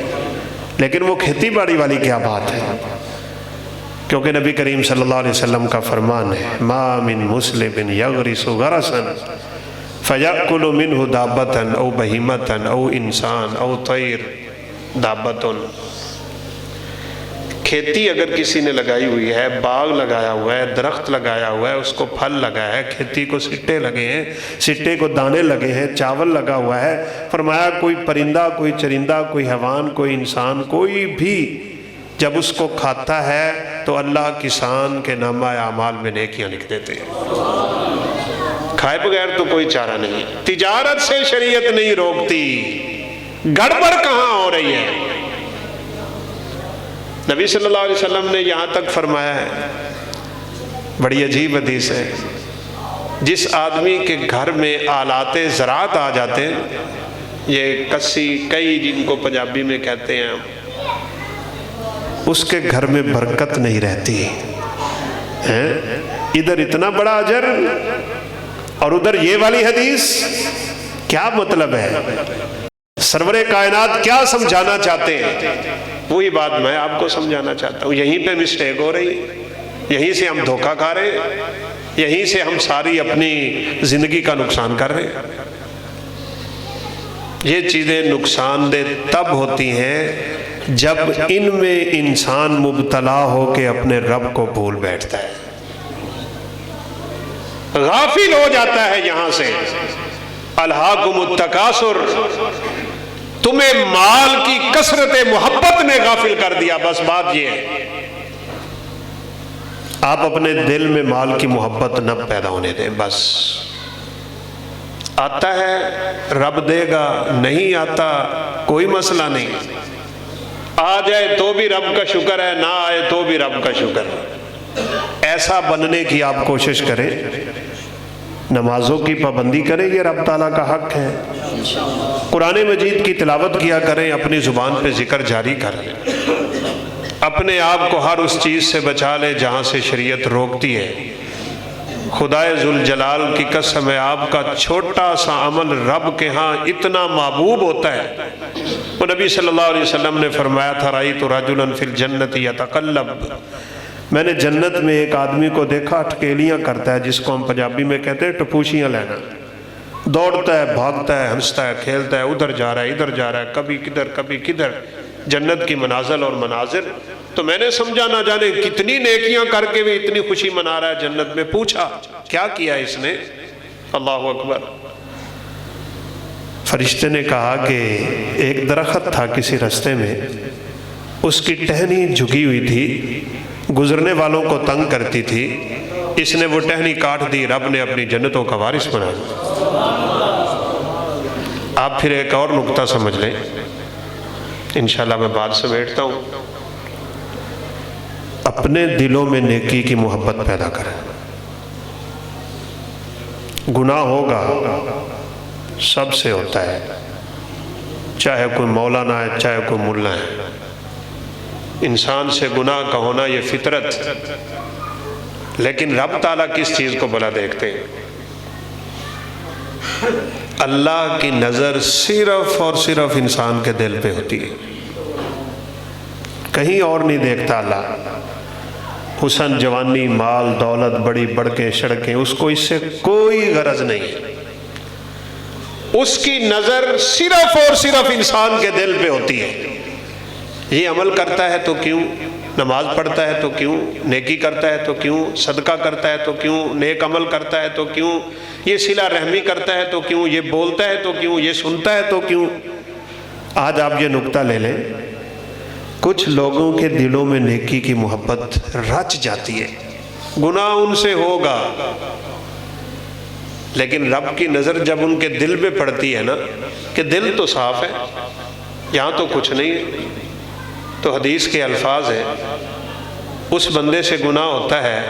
لیکن وہ کھیتی باڑی والی کیا بات ہے، کیونکہ نبی کریم صلی اللہ علیہ وسلم کا فرمان ہے، ما من مسلم یغرس غرسا فیأکل منہ دابتا او بہیمتا او انسان او طیر دابت۔ کھیتی اگر کسی نے لگائی ہوئی ہے، باغ لگایا ہوا ہے، درخت لگایا ہوا ہے، اس کو پھل لگا ہے، کھیتی کو سٹے لگے ہیں، سٹے کو دانے لگے ہیں، چاول لگا ہوا ہے، فرمایا کوئی پرندہ، کوئی چرندہ، کوئی حیوان، کوئی انسان، کوئی بھی جب اس کو کھاتا ہے تو اللہ کسان کے نامہ اعمال میں نیکیاں لکھ دیتے ہیں۔ کھائے بغیر تو کوئی چارہ نہیں۔ تجارت سے شریعت نہیں روکتی، گڑبڑ کہاں ہو رہی ہے؟ نبی صلی اللہ علیہ وسلم نے یہاں تک فرمایا ہے، بڑی عجیب حدیث ہے، جس آدمی کے گھر میں آلات زراعت آ جاتے ہیں، یہ کسی کئی جن کو پنجابی میں کہتے ہیں، اس کے گھر میں برکت نہیں رہتی۔ ادھر اتنا بڑا اجر اور ادھر یہ والی حدیث، کیا مطلب ہے؟ سرور کائنات کیا سمجھانا چاہتے ہیں؟ وہی بات میں آپ کو سمجھانا چاہتا ہوں۔ یہیں پہ مسٹیک ہو رہی ہے، یہیں سے ہم دھوکہ کھا رہے ہیں، یہیں سے ہم ساری اپنی زندگی کا نقصان کر رہے ہیں۔ یہ چیزیں نقصان دہ تب ہوتی ہیں جب ان میں انسان مبتلا ہو کے اپنے رب کو بھول بیٹھتا ہے، غافل ہو جاتا ہے یہاں سے۔ الہاکم التکاثر، تمہیں مال کی کثرت محبت نے غافل کر دیا، بس بات یہ ہے۔ آپ اپنے دل میں مال کی محبت نہ پیدا ہونے دیں. بس آتا ہے رب دے گا، نہیں آتا کوئی مسئلہ نہیں. آ جائے تو بھی رب کا شکر ہے، نہ آئے تو بھی رب کا شکر ہے. ایسا بننے کی آپ کوشش کریں. نمازوں کی پابندی کریں، یہ رب تعالیٰ کا حق ہے. قرآن مجید کی تلاوت کیا کریں، اپنی زبان پہ ذکر جاری کریں. اپنے آپ کو ہر اس چیز سے بچا لیں جہاں سے شریعت روکتی ہے. خدائے ذوالجلال کی قسم ہے، آپ کا چھوٹا سا عمل رب کے ہاں اتنا محبوب ہوتا ہے. وہ نبی صلی اللہ علیہ وسلم نے فرمایا تھا، رأیت رجلا فی الجنت یتقلب، میں نے جنت میں ایک آدمی کو دیکھا اٹکیلیاں کرتا ہے، جس کو ہم پنجابی میں کہتے ہیں ٹپوشیاں لینا. دوڑتا ہے، بھاگتا ہے، ہنستا ہے، کھیلتا ہے، ادھر جا رہا ہے ادھر جا رہا ہے، کبھی کدھر کبھی کدھر. جنت کی منازل اور مناظر. تو میں نے سمجھا نہ جانے کتنی نیکیاں کر کے بھی اتنی خوشی منا رہا ہے جنت میں. پوچھا کیا کیا اس نے؟ اللہ اکبر. فرشتے نے کہا کہ ایک درخت تھا کسی رستے میں، اس کی ٹہنی جھکی ہوئی تھی، گزرنے والوں کو تنگ کرتی تھی. اس نے وہ ٹہنی کاٹ دی، رب نے اپنی جنتوں کا وارث بنا دیا. آپ پھر ایک اور نقطہ سمجھ لیں، انشاءاللہ میں بات سمیٹتا ہوں. اپنے دلوں میں نیکی کی محبت پیدا کریں. گناہ ہوگا، سب سے ہوتا ہے، چاہے کوئی مولانا ہے چاہے کوئی ملا ہے. انسان سے گناہ کا ہونا یہ فطرت. لیکن رب تعالیٰ کس چیز کو بھلا دیکھتے ہیں؟ اللہ کی نظر صرف اور صرف انسان کے دل پہ ہوتی ہے، کہیں اور نہیں دیکھتا اللہ. حسن، جوانی، مال، دولت، بڑی بڑکیں، سڑکیں، اس کو اس سے کوئی غرض نہیں ہے. اس کی نظر صرف اور صرف انسان کے دل پہ ہوتی ہے. یہ عمل کرتا ہے تو کیوں، نماز پڑھتا ہے تو کیوں، نیکی کرتا ہے تو کیوں، صدقہ کرتا ہے تو کیوں، نیک عمل کرتا ہے تو کیوں، یہ صلہ رحمی کرتا ہے تو کیوں، یہ بولتا ہے تو کیوں، یہ سنتا ہے تو کیوں. آج آپ یہ نقطہ لے لیں، کچھ لوگوں کے دلوں میں نیکی کی محبت رچ جاتی ہے. گناہ ان سے ہوگا، لیکن رب کی نظر جب ان کے دل پہ پڑتی ہے نا، کہ دل تو صاف ہے، یہاں تو کچھ نہیں ہے. تو حدیث کے الفاظ ہیں، اس بندے سے گناہ ہوتا ہے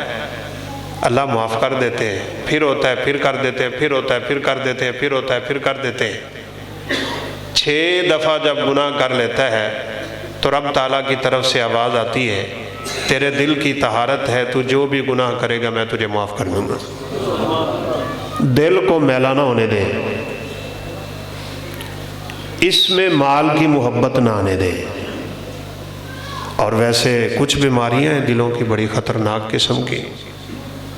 اللہ معاف کر دیتے ہیں، پھر ہوتا ہے پھر کر دیتے ہیں، پھر ہوتا ہے پھر کر دیتے ہیں، پھر ہوتا ہے پھر کر دیتے ہیں. 6 دفعہ جب گناہ کر لیتا ہے تو رب تعالیٰ کی طرف سے آواز آتی ہے، تیرے دل کی طہارت ہے، تو جو بھی گناہ کرے گا میں تجھے معاف کر دوں گا. دل کو میلا نہ ہونے دے، اس میں مال کی محبت نہ آنے دے. اور ویسے کچھ بیماریاں ہیں دلوں کی بڑی خطرناک قسم کی،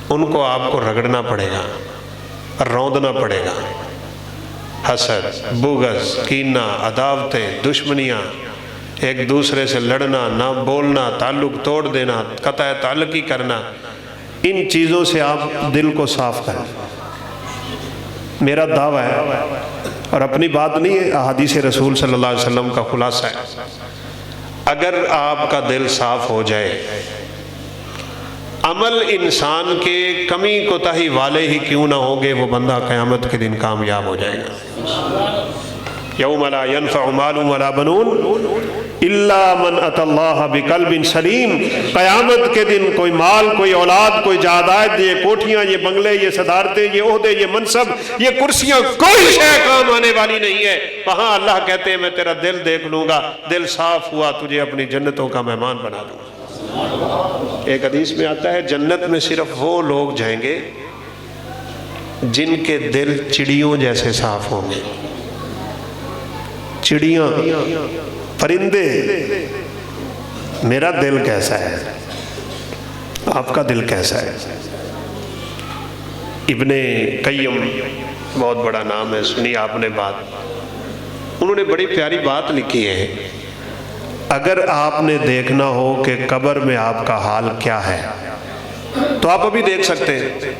ان کو آپ کو رگڑنا پڑے گا، روندنا پڑے گا. حسد، بغض، کینہ، عداوتیں، دشمنیاں، ایک دوسرے سے لڑنا، نہ بولنا، تعلق توڑ دینا، قطع تعلقی کرنا، ان چیزوں سے آپ دل کو صاف کریں. میرا دعویٰ ہے، اور اپنی بات نہیں ہے، احادیث رسول صلی اللہ علیہ وسلم کا خلاصہ ہے، اگر آپ کا دل صاف ہو جائے، عمل انسان کے کمی کوتاہی والے ہی کیوں نہ ہوگے، وہ بندہ قیامت کے دن کامیاب ہو جائے گا. یوم لا ينفع مال ولا بنون الا من اتى اللہ بقلب سلیم. قیامت کے دن کوئی مال، کوئی اولاد، کوئی جائیداد، یہ کوٹھیاں، یہ بنگلے، یہ صدارتیں، یہ عہدے، یہ منصب، یہ کرسیاں، کوئی شے کام آنے والی نہیں ہے. وہاں اللہ کہتے ہیں میں تیرا دل دیکھ لوں گا، دل صاف ہوا تجھے اپنی جنتوں کا مہمان بنا دوں گا. ایک حدیث میں آتا ہے جنت میں صرف وہ لوگ جائیں گے جن کے دل چڑیوں جیسے صاف ہوں گے. چڑیاں، پرندے. میرا دل کیسا ہے، آپ کا دل کیسا ہے؟ ابن قیم بہت بڑا نام ہے، سنی آپ نے بات. انہوں نے بڑی پیاری بات لکھی ہے، اگر آپ نے دیکھنا ہو کہ قبر میں آپ کا حال کیا ہے تو آپ ابھی دیکھ سکتے ہیں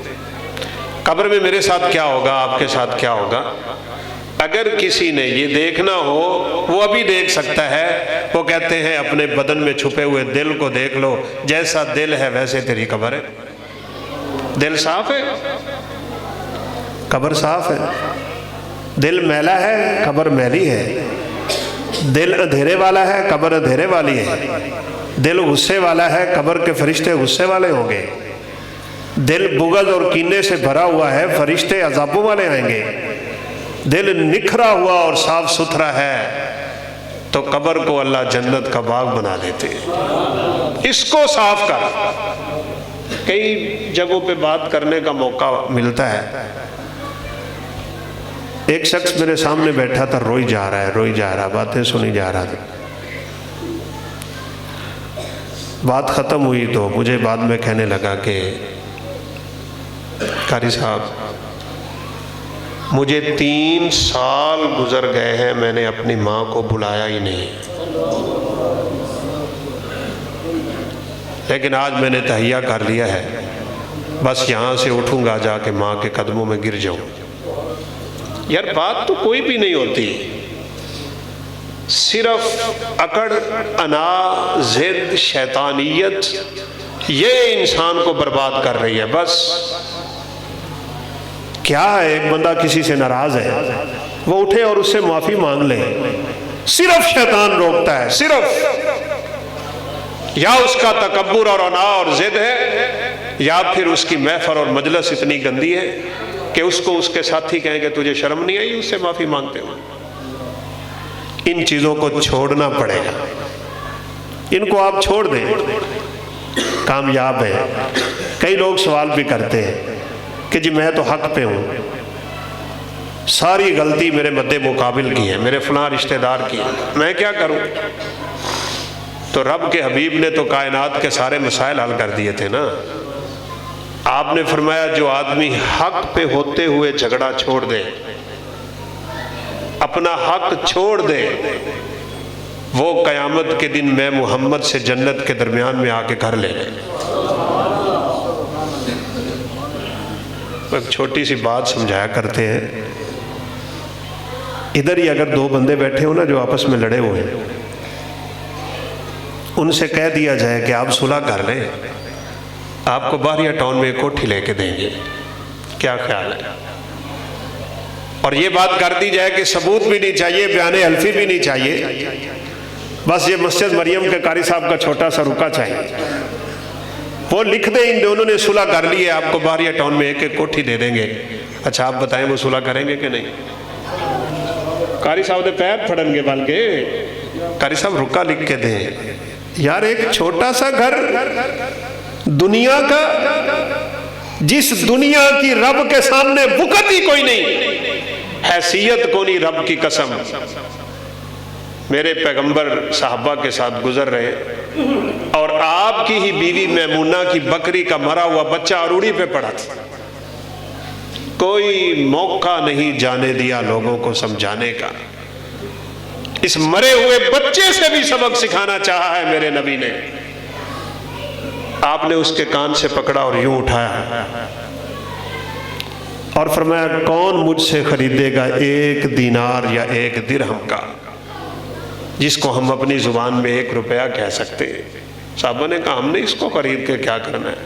قبر میں میرے ساتھ کیا ہوگا، آپ کے ساتھ کیا ہوگا. اگر کسی نے یہ دیکھنا ہو وہ ابھی دیکھ سکتا ہے۔ وہ کہتے ہیں اپنے بدن میں چھپے ہوئے دل کو دیکھ لو، جیسا دل ہے ویسے تیری قبر ہے۔ دل صاف ہے، قبر صاف ہے۔ دل میلا ہے، قبر میلی ہے۔ دل اندھیرے والا ہے، قبر اندھیرے والی ہے۔ دل غصے والا ہے، قبر کے فرشتے غصے والے ہوں گے۔ دل بغض اور کینے سے بھرا ہوا ہے، فرشتے عذابوں والے آئیں گے۔ دل نکھرا ہوا اور صاف ستھرا ہے تو قبر کو اللہ جنت کا باغ بنا دیتے ہیں۔ اس کو صاف کر۔ کئی جگہوں پہ بات کرنے کا موقع ملتا ہے۔ ایک شخص میرے سامنے بیٹھا تھا، روئی جا رہا، باتیں سنی جا رہا تھا۔ بات ختم ہوئی تو مجھے بعد میں کہنے لگا کہ قاری صاحب مجھے 3 سال گزر گئے ہیں، میں نے اپنی ماں کو بلایا ہی نہیں، لیکن آج میں نے تہیہ کر لیا ہے، بس یہاں سے اٹھوں گا جا کے ماں کے قدموں میں گر جاؤں۔ یار بات تو کوئی بھی نہیں ہوتی، صرف اکڑ، انا، ضد، شیطانیت یہ انسان کو برباد کر رہی ہے۔ بس کیا ہے، ایک بندہ کسی سے ناراض ہے، وہ اٹھے اور اس سے معافی مانگ لے، صرف شیطان روکتا ہے۔ صرف یا اس کا تکبر اور انا اور ضد ہے، یا پھر اس کی محفل اور مجلس اتنی گندی ہے کہ اس کو اس کے ساتھی کہیں کہ تجھے شرم نہیں آئی اس سے معافی مانگتے ہو۔ ان چیزوں کو چھوڑنا پڑے گا، ان کو آپ چھوڑ دیں، کامیاب ہے۔ کئی لوگ سوال بھی کرتے ہیں کہ جی میں تو حق پہ ہوں، ساری غلطی میرے مد مقابل کی ہے، میرے فلاں رشتہ دار کی ہے، میں کیا کروں؟ تو رب کے حبیب نے تو کائنات کے سارے مسائل حل کر دیے تھے نا۔ آپ نے فرمایا جو آدمی حق پہ ہوتے ہوئے جھگڑا چھوڑ دے، اپنا حق چھوڑ دے، وہ قیامت کے دن میں محمد سے جنت کے درمیان میں آ کے گھر لے لے۔ ایک چھوٹی سی بات سمجھایا کرتے ہیں، ادھر ہی اگر 2 بندے بیٹھے ہو نا جو آپس میں لڑے ہوئے ہیں، ان سے کہہ دیا جائے کہ آپ صلح کر لیں، آپ کو باہریہ ٹاؤن میں ایک کوٹھی لے کے دیں گے، کیا خیال ہے؟ اور یہ بات کر دی جائے کہ ثبوت بھی نہیں چاہیے، بیان حلفی بھی نہیں چاہیے، بس یہ مسجد مریم کے قاری صاحب کا چھوٹا سا رکا چاہیے، وہ لکھ دیں ان دونوں نے صلح کر لی ہے، آپ کو باہریہ ٹاؤن میں ایک ایک کوٹھی دے دیں گے۔ اچھا آپ بتائیں وہ صلح کریں گے کہ نہیں؟ قاری صاحب دے پیر پھڑن گے، بلکہ قاری صاحب رکا لکھ کے دیں۔ یار ایک چھوٹا سا گھر دنیا کا، جس دنیا کی رب کے سامنے وقت ہی کوئی نہیں، حیثیت کو نہیں، رب کی قسم میرے پیغمبر صحابہ کے ساتھ گزر رہے اور آپ کی ہی بیوی میمونہ کی بکری کا مرا ہوا بچہ اروڑی پہ پڑا تھا، کوئی موقع نہیں جانے دیا لوگوں کو سمجھانے کا۔ اس مرے ہوئے بچے سے بھی سبق سکھانا چاہا ہے میرے نبی نے۔ آپ نے اس کے کان سے پکڑا اور یوں اٹھایا اور فرمایا کون مجھ سے خریدے گا 1 دینار یا 1 درہم کا، جس کو ہم اپنی زبان میں 1 روپیہ کہہ سکتے ہیں۔ صحابہ نے کہا ہم نے اس کو خرید کے کیا کرنا ہے؟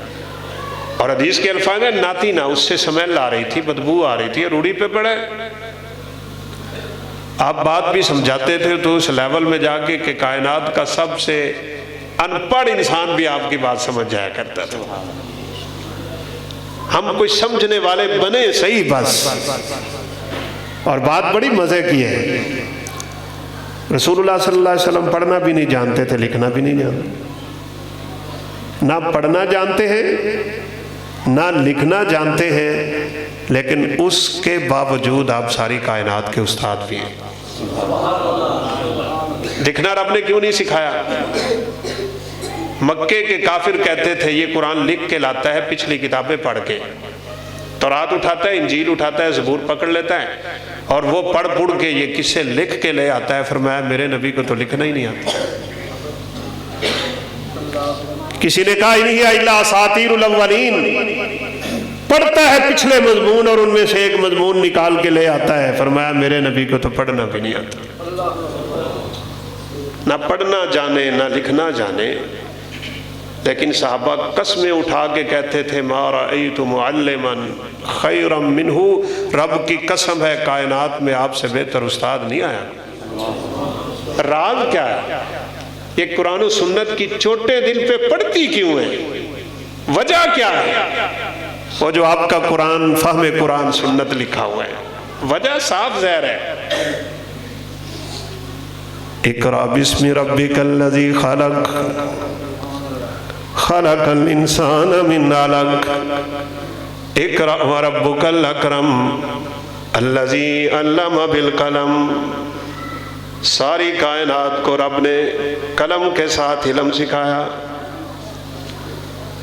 اور حدیث کے الفاظ میں ناتی نہ، اس سے سمیل آ رہی تھی، بدبو آ رہی تھی، روڑی پہ پڑے۔ آپ بات بھی سمجھاتے تھے تو اس لیول میں جا کے کہ کائنات کا سب سے ان پڑھ انسان بھی آپ کی بات سمجھ جایا کرتا تھا۔ ہم کچھ سمجھنے والے بنے صحیح بس۔ اور بات بڑی مزے کی ہے، رسول اللہ صلی اللہ علیہ وسلم پڑھنا بھی نہیں جانتے تھے، لکھنا بھی نہیں جانتے، نہ پڑھنا جانتے ہیں نہ لکھنا جانتے ہیں، لیکن اس کے باوجود آپ ساری کائنات کے استاد بھی ہیں۔ لکھنا رب نے کیوں نہیں سکھایا؟ مکے کے کافر کہتے تھے یہ قرآن لکھ کے لاتا ہے پچھلی کتابیں پڑھ کے، تورات اٹھاتا ہے، انجیل اٹھاتا ہے، زبور پکڑ لیتا ہے اور وہ پڑھ پڑھ کے یہ کسے لکھ کے لے آتا ہے۔ فرمایا میرے نبی کو تو لکھنا ہی نہیں آتا۔ کسی نے کہا انہی الا اساطیر الاولین، پڑھتا ہے پچھلے مضمون اور ان میں سے ایک مضمون نکال کے لے آتا ہے، فرمایا میرے نبی کو تو پڑھنا بھی نہیں آتا، نہ پڑھنا جانے نہ لکھنا جانے، لیکن صحابہ قسمیں اٹھا کے کہتے تھے ما رأیت معلما خیرا منہ، رب کی قسم ہے کائنات میں آپ سے بہتر استاد نہیں آیا۔ راز کیا ہے؟ یہ قرآن و سنت کی چوٹیں دل پہ پڑتی کیوں ہیں؟ وجہ کیا ہے؟ وہ جو آپ کا قرآن فہم قرآن سنت لکھا ہوا ہے، وجہ صاف ظاہر ہے۔ اقرأ بسم ربک الذی خلق خلق الانسان من علق اقرأ وربک الاکرم الذی علم بالقلم۔ ساری کائنات کو رب نے قلم کے ساتھ علم سکھایا،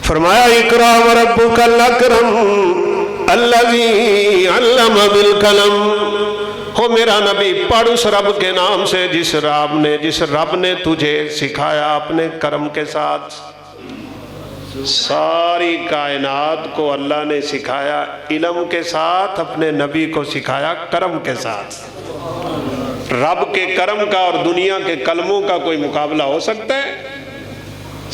فرمایا اقرأ وربک الاکرم الذی علم بالقلم۔ ہو میرا نبی پڑھ اس رب کے نام سے جس رب نے تجھے سکھایا اپنے کرم کے ساتھ۔ ساری کائنات کو اللہ نے سکھایا علم کے ساتھ، اپنے نبی کو سکھایا کرم کے ساتھ۔ رب کے کرم کا اور دنیا کے کلموں کا کوئی مقابلہ ہو سکتا ہے؟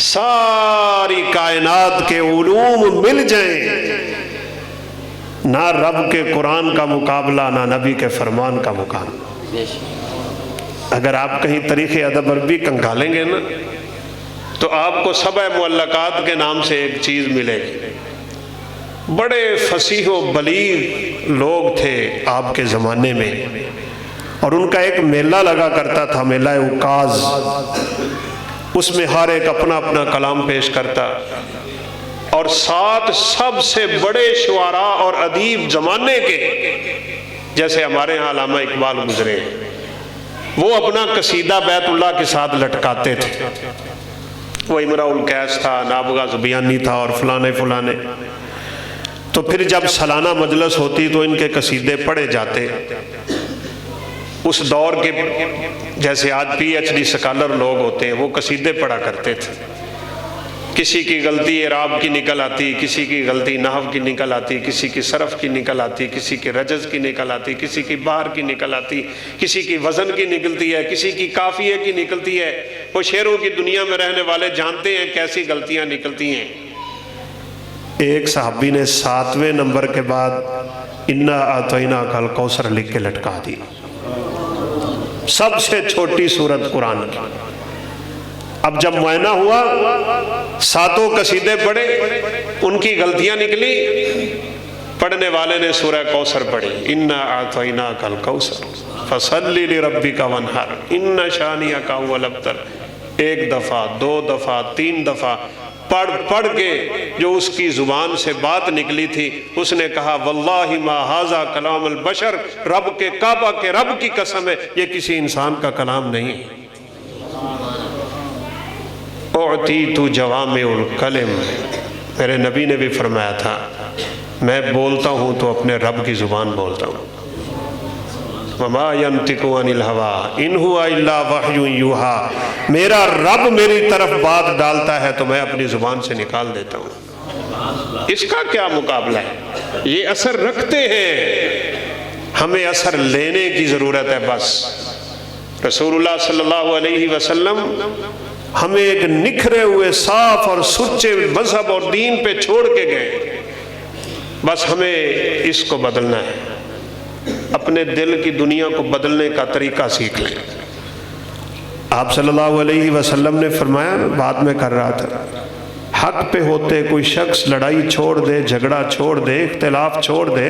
ساری کائنات کے علوم مل جائیں، نہ رب کے قرآن کا مقابلہ نہ نبی کے فرمان کا مقابلہ۔ اگر آپ کہیں تاریخ ادب عربی کنگالیں گے نا تو آپ کو سبع معلقات کے نام سے ایک چیز ملے گی۔ بڑے فصیح و بلیغ لوگ تھے آپ کے زمانے میں، اور ان کا ایک میلہ لگا کرتا تھا، میلہ عکاظ۔ اس میں ہر ایک اپنا اپنا کلام پیش کرتا، اور ساتھ سب سے بڑے شعراء اور ادیب زمانے کے، جیسے ہمارے ہاں علامہ اقبال گزرے، وہ اپنا قصیدہ بیت اللہ کے ساتھ لٹکاتے تھے۔ وہ امراء القیس تھا، نابغہ زبیانی تھا، اور فلانے۔ تو پھر جب سالانہ مجلس ہوتی تو ان کے قصیدے پڑھے جاتے۔ اس دور کے جیسے آج پی ایچ ڈی سکالر لوگ ہوتے ہیں، وہ قصیدے پڑھا کرتے تھے۔ کسی کی غلطی اعراب کی نکل آتی، کسی کی غلطی نحو کی نکل آتی، کسی کی صرف کی نکل آتی، کسی کی رجز کی نکل آتی، کسی کی بار کی نکل آتی، کسی کی وزن کی نکلتی ہے، کسی کی قافیے کی نکلتی ہے۔ وہ شعروں کی دنیا میں رہنے والے جانتے ہیں کیسی غلطیاں نکلتی ہیں۔ ایک صحابی نے 7ویں نمبر کے بعد انا اعطیناک الکوثر لکھ کے لٹکا دی، سب سے چھوٹی سورت قرآن کی۔ اب جب معائنہ ہوا، 7 قصیدے پڑھے، ان کی غلطیاں نکلی، پڑھنے والے نے سورہ کوثر پڑھی، انا اعطیناک الکوثر فصلی لربک وانحر ان شانئک هو الابتر۔ 1 دفعہ، 2 دفعہ، 3 دفعہ پڑھ کے جو اس کی زبان سے بات نکلی تھی، اس نے کہا واللہ ما ھذا کلام البشر، رب کے کعبہ کے رب کی قسم ہے یہ کسی انسان کا کلام نہیں۔ اعطیت جوامع الکلم، میرے نبی نے بھی فرمایا تھا میں بولتا ہوں تو اپنے رب کی زبان بولتا ہوں۔ وما ينطق عن الهوى ان هو الا وحی یوحی، میرا رب میری طرف بات ڈالتا ہے تو میں اپنی زبان سے نکال دیتا ہوں۔ اس کا کیا مقابلہ ہے؟ یہ اثر رکھتے ہیں، ہمیں اثر لینے کی ضرورت ہے بس۔ رسول اللہ صلی اللہ علیہ وسلم ہمیں ایک نکھرے ہوئے صاف اور سچے مذہب اور دین پہ چھوڑ کے گئے، بس ہمیں اس کو بدلنا ہے۔ اپنے دل کی دنیا کو بدلنے کا طریقہ سیکھ لیں۔ آپ صلی اللہ علیہ وسلم نے فرمایا، بعد میں کر رہا تھا، حق پہ ہوتے کوئی شخص لڑائی چھوڑ دے، جھگڑا چھوڑ دے، اختلاف چھوڑ دے،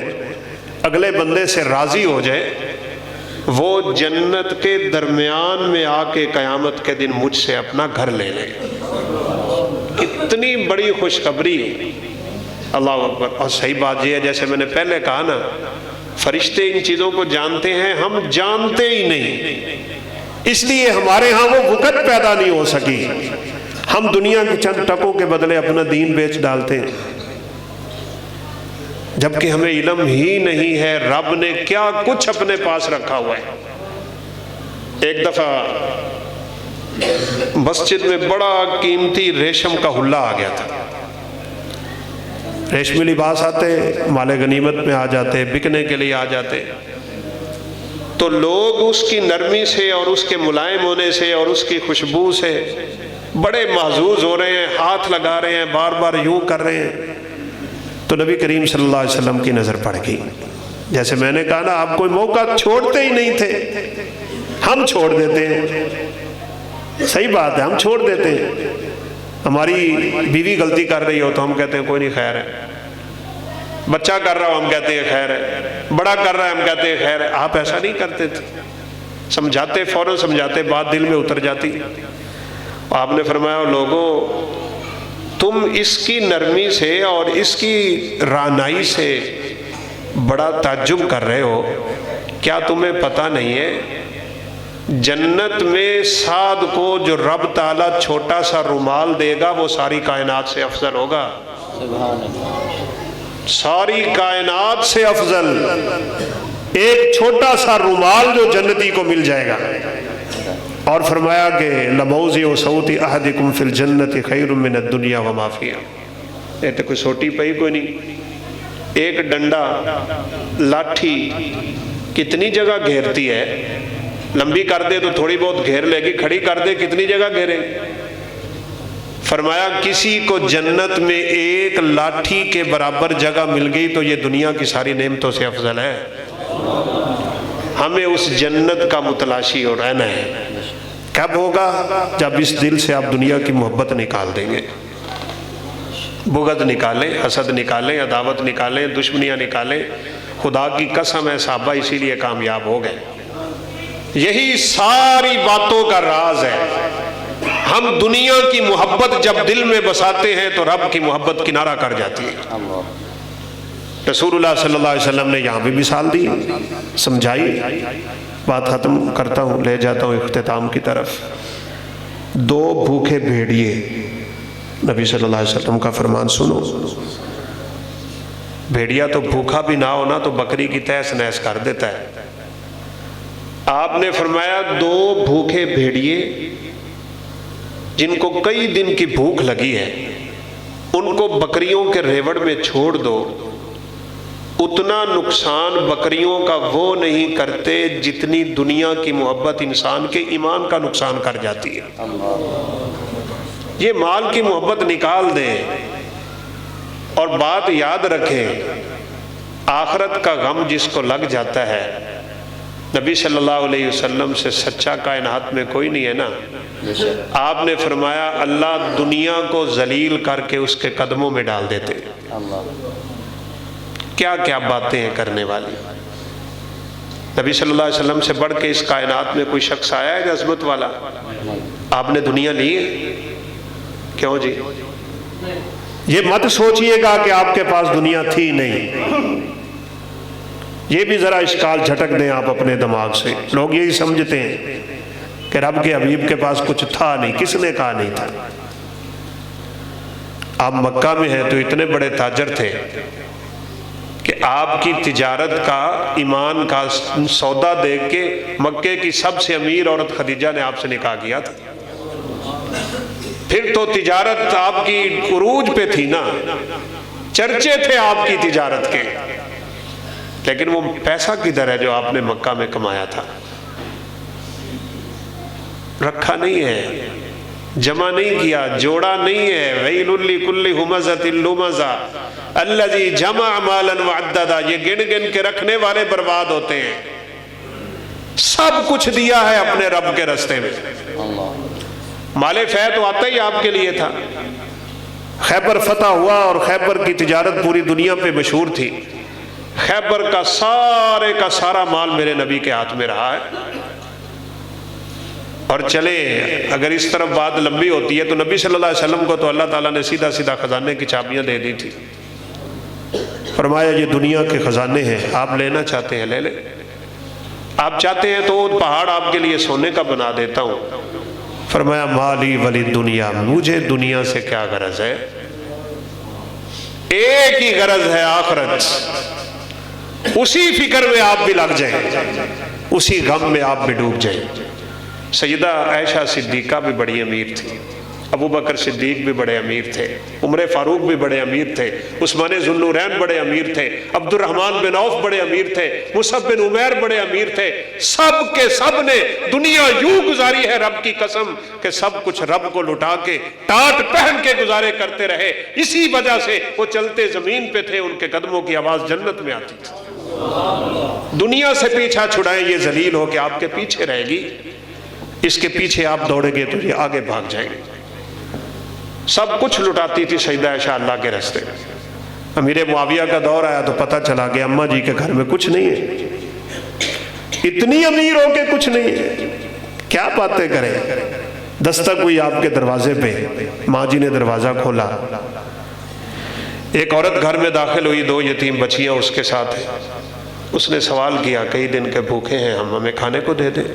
اگلے بندے سے راضی ہو جائے، وہ جنت کے درمیان میں آ کے قیامت کے دن مجھ سے اپنا گھر لے لے۔ کتنی بڑی خوشخبری، اللہ اکبر۔ اور صحیح بات یہ ہے، جیسے میں نے پہلے کہا نا، فرشتے ان چیزوں کو جانتے ہیں، ہم جانتے ہی نہیں، اس لیے ہمارے ہاں وہ وقت پیدا نہیں ہو سکی۔ ہم دنیا کے چند ٹکوں کے بدلے اپنا دین بیچ ڈالتے ہیں، جبکہ ہمیں علم ہی نہیں ہے رب نے کیا کچھ اپنے پاس رکھا ہوا ہے۔ ایک دفعہ مسجد میں بڑا قیمتی ریشم کا حلہ آ گیا تھا۔ ریشمی لباس آتے مال غنیمت میں آ جاتے، بکنے کے لیے آ جاتے، تو لوگ اس کی نرمی سے اور اس کے ملائم ہونے سے اور اس کی خوشبو سے بڑے محظوظ ہو رہے ہیں، ہاتھ لگا رہے ہیں، بار بار یوں کر رہے ہیں۔ تو نبی کریم صلی اللہ علیہ وسلم کی نظر پڑ گئی۔ جیسے میں نے کہا نا، آپ کوئی موقع چھوڑتے ہی نہیں تھے، ہم چھوڑ دیتے ہیں۔ صحیح بات ہے، ہم چھوڑ دیتے ہیں۔ ہماری بیوی غلطی کر رہی ہو تو ہم کہتے ہیں کوئی نہیں، خیر ہے۔ بچہ کر رہا ہو ہم کہتے ہیں خیر ہے، بڑا کر رہا ہے ہم کہتے ہیں خیر ہے۔ آپ ایسا نہیں کرتے تھے، سمجھاتے، فوراً سمجھاتے، بات دل میں اتر جاتی۔ آپ نے فرمایا لوگوں، تم اس کی نرمی سے اور اس کی رعنائی سے بڑا تعجب کر رہے ہو، کیا تمہیں پتہ نہیں ہے جنت میں سعد کو جو رب تعالیٰ چھوٹا سا رومال دے گا وہ ساری کائنات سے افضل ہوگا؟ سبحان اللہ۔ ساری کائنات سے افضل ایک چھوٹا سا رومال جو جنتی کو مل جائے گا۔ اور فرمایا کہ لَمَوْضِعُ صَوْتِ أَحَدِكُمْ فِي الْجَنَّةِ خَيْرٌ مِّنَ الدُّنْيَا وَمَا فِيهَا۔ تو کوئی سوٹی پئی کوئی نہیں، ایک ڈنڈا، لاٹھی کتنی جگہ گھیرتی ہے، لمبی کر دے تو تھوڑی بہت گھیر لے گی، کھڑی کر دے کتنی جگہ گھیرے۔ فرمایا کسی کو جنت میں ایک لاٹھی کے برابر جگہ مل گئی تو یہ دنیا کی ساری نعمتوں سے افضل ہے۔ ہمیں اس جنت کا متلاشی اور رہنا ہے۔ کب ہوگا؟ جب اس دل سے آپ دنیا کی محبت نکال دیں گے، بغض نکالیں، حسد نکالیں، عداوت نکالیں، دشمنیاں نکالیں۔ خدا کی قسم ہے صحابہ اسی لیے کامیاب ہو گئے۔ یہی ساری باتوں کا راز ہے۔ ہم دنیا کی محبت جب دل میں بساتے ہیں تو رب کی محبت کنارہ کر جاتی ہے۔ رسول اللہ صلی اللہ علیہ وسلم نے یہاں بھی مثال دی، سمجھائی۔ بات ختم کرتا ہوں، لے جاتا ہوں اختتام کی طرف۔ دو بھوکے بھیڑیے، نبی صلی اللہ علیہ وسلم کا فرمان سنو۔ بھیڑیا تو بھوکا بھی نہ ہونا تو بکری کی تہس نہس کر دیتا ہے۔ آپ نے فرمایا دو بھوکے بھیڑیے جن کو کئی دن کی بھوک لگی ہے، ان کو بکریوں کے ریوڑ میں چھوڑ دو، اتنا نقصان بکریوں کا وہ نہیں کرتے جتنی دنیا کی محبت انسان کے ایمان کا نقصان کر جاتی ہے۔ یہ مال کی محبت نکال دیں اور بات یاد رکھیں، آخرت کا غم جس کو لگ جاتا ہے، نبی صلی اللہ علیہ وسلم سے سچا کائنات میں کوئی نہیں ہے نا۔ آپ نے فرمایا اللہ دنیا کو ذلیل کر کے اس کے قدموں میں ڈال دیتے۔ کیا کیا باتیں ہیں کرنے والی۔ نبی صلی اللہ علیہ وسلم سے بڑھ کے اس کائنات میں کوئی شخص آیا ہے عظمت والا؟ آپ نے دنیا لی ہے؟ کیوں جی؟ یہ مت سوچئے گا کہ آپ کے پاس دنیا تھی نہیں۔ یہ بھی ذرا اشکال جھٹک دیں آپ اپنے دماغ سے۔ لوگ یہی سمجھتے ہیں کہ رب کے حبیب کے پاس کچھ تھا نہیں، کس نے کہا نہیں تھا؟ آپ مکہ میں ہیں تو اتنے بڑے تاجر تھے کہ آپ کی تجارت کا، ایمان کا سودا دیکھ کے مکے کی سب سے امیر عورت خدیجہ نے آپ سے نکاح کیا تھا۔ پھر تو تجارت آپ کی عروج پہ تھی نا، چرچے تھے آپ کی تجارت کے، لیکن وہ پیسہ کدھر ہے جو آپ نے مکہ میں کمایا تھا؟ رکھا نہیں ہے، جمع نہیں کیا، جوڑا نہیں ہے۔ وَيْلٌ لِكُلِّ هُمَزَةٍ لُمَزَةٍ الَّذِي جَمَعَ مَالًا وَعَدَّدَ۔ یہ گن گن کے رکھنے والے برباد ہوتے ہیں۔ سب کچھ دیا ہے اپنے رب کے راستے میں۔ مال فیح تو آتا ہی آپ کے لیے تھا۔ خیبر فتح ہوا اور خیبر کی تجارت پوری دنیا پہ مشہور تھی۔ خیبر کا سارا مال میرے نبی کے ہاتھ میں رہا ہے۔ اور چلے اگر اس طرف بات لمبی ہوتی ہے تو نبی صلی اللہ علیہ وسلم کو تو اللہ تعالیٰ نے سیدھا سیدھا خزانے کی چابیاں دے دی تھی۔ فرمایا یہ دنیا کے خزانے ہیں، آپ لینا چاہتے ہیں لے لیں، آپ چاہتے ہیں تو وہ پہاڑ آپ کے لیے سونے کا بنا دیتا ہوں۔ فرمایا مالی ولی دنیا، مجھے دنیا سے کیا غرض ہے؟ ایک ہی غرض ہے آخرت۔ اسی فکر میں آپ بھی لگ جائیں، اسی غم میں آپ بھی ڈوب جائیں۔ سیدہ عائشہ صدیقہ بھی بڑی امیر تھی، ابو بکر صدیق بھی بڑے امیر تھے، عمر فاروق بھی بڑے امیر تھے، عثمان ذوالنورین بڑے امیر تھے، عبد الرحمن بن عوف بڑے امیر تھے، مصعب بن عمیر بڑے امیر تھے۔ سب کے سب نے دنیا یوں گزاری ہے رب کی قسم کہ سب کچھ رب کو لٹا کے ٹاٹ پہن کے گزارے کرتے رہے۔ اسی وجہ سے وہ چلتے زمین پہ تھے، ان کے قدموں کی آواز جنت میں آتی تھی۔ دنیا سے پیچھا چھڑائیں، یہ ذلیل ہو کہ آپ کے پیچھے رہے گی، اس کے پیچھے آپ دوڑیں گے تو یہ آگے بھاگ جائیں گے۔ سب کچھ لٹاتی تھی سیدہ عائشہ اللہ کے راستے۔ امیر معاویہ کا دور آیا تو پتہ چلا کہ اماں جی کے گھر میں کچھ نہیں ہے، اتنی امیر ہو کے کچھ نہیں ہے، کیا باتیں کریں۔ دستک ہوئی آپ کے دروازے پہ، ماں جی نے دروازہ کھولا، ایک عورت گھر میں داخل ہوئی، 2 یتیم بچیاں اس کے ساتھ ہیں۔ اس نے سوال کیا کئی دن کے بھوکے ہیں ہم، ہمیں کھانے کو دے دیں۔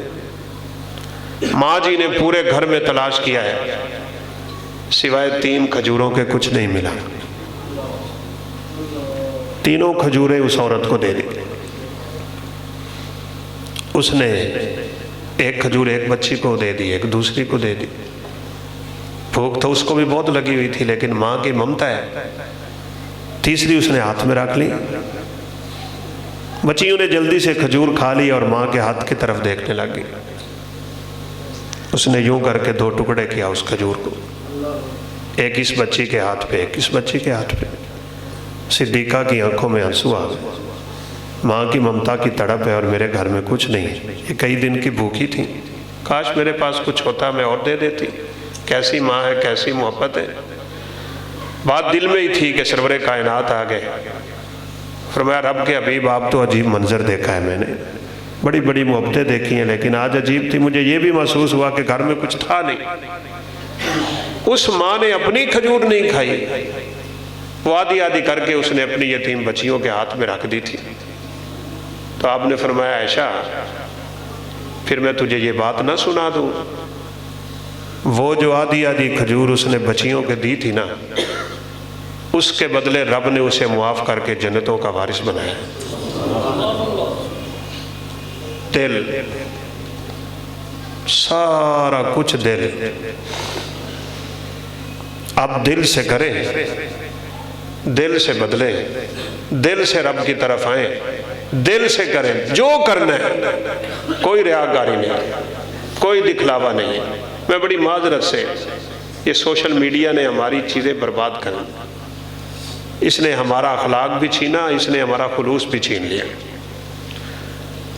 ماں جی نے پورے گھر میں تلاش کیا ہے، سوائے 3 کھجوروں کے کچھ نہیں ملا۔ 3 کھجوریں اس عورت کو دے دی۔ اس نے 1 کھجور ایک بچی کو دے دی، ایک دوسری کو دے دی۔ بھوک تو اس کو بھی بہت لگی ہوئی تھی، لیکن ماں کی ممتا ہے، تیسری اس نے ہاتھ میں رکھ لی۔ بچیوں نے جلدی سے کھجور کھا لی اور ماں کے ہاتھ کی طرف دیکھنے لگی۔ اس نے یوں کر کے 2 ٹکڑے کیا اس کھجور کو، ایک اس بچی کے ہاتھ پہ، ایک اس بچی کے ہاتھ پہ۔ صدیقہ کی آنکھوں میں آنسو آ گئے۔ ماں کی ممتا کی تڑپ ہے اور میرے گھر میں کچھ نہیں ہے، یہ کئی دن کی بھوکی تھی، کاش میرے پاس کچھ ہوتا میں اور دے دیتی۔ کیسی ماں ہے، کیسی محبت ہے۔ بات دل میں ہی تھی کہ سرور کائنات آ گئے۔ فرمایا رب کے حبیب آپ تو عجیب منظر دیکھا ہے میں نے، بڑی بڑی محبتیں دیکھی ہیں، لیکن آج عجیب تھی، مجھے یہ بھی محسوس ہوا کہ گھر میں کچھ تھا نہیں۔ اس ماں نے اپنی کھجور نہیں کھائی، وہ آدھی آدھی کر کے اس نے اپنی یتیم بچیوں کے ہاتھ میں رکھ دی تھی۔ تو آپ نے فرمایا عائشہ پھر میں تجھے یہ بات نہ سنا دوں، وہ جو آدھی آدھی کھجور اس نے بچیوں کے دی تھی نا، اس کے بدلے رب نے اسے معاف کر کے جنتوں کا وارث بنایا۔ دل، سارا کچھ دل۔ اب دل سے کریں، دل سے بدلیں، دل سے رب کی طرف آئیں، دل سے کریں جو کرنا ہے، کوئی ریاکاری نہیں، کوئی دکھلاوا نہیں۔ میں بڑی معذرت سے، یہ سوشل میڈیا نے ہماری چیزیں برباد کر دی، اس نے ہمارا اخلاق بھی چھینا، اس نے ہمارا خلوص بھی چھین لیا۔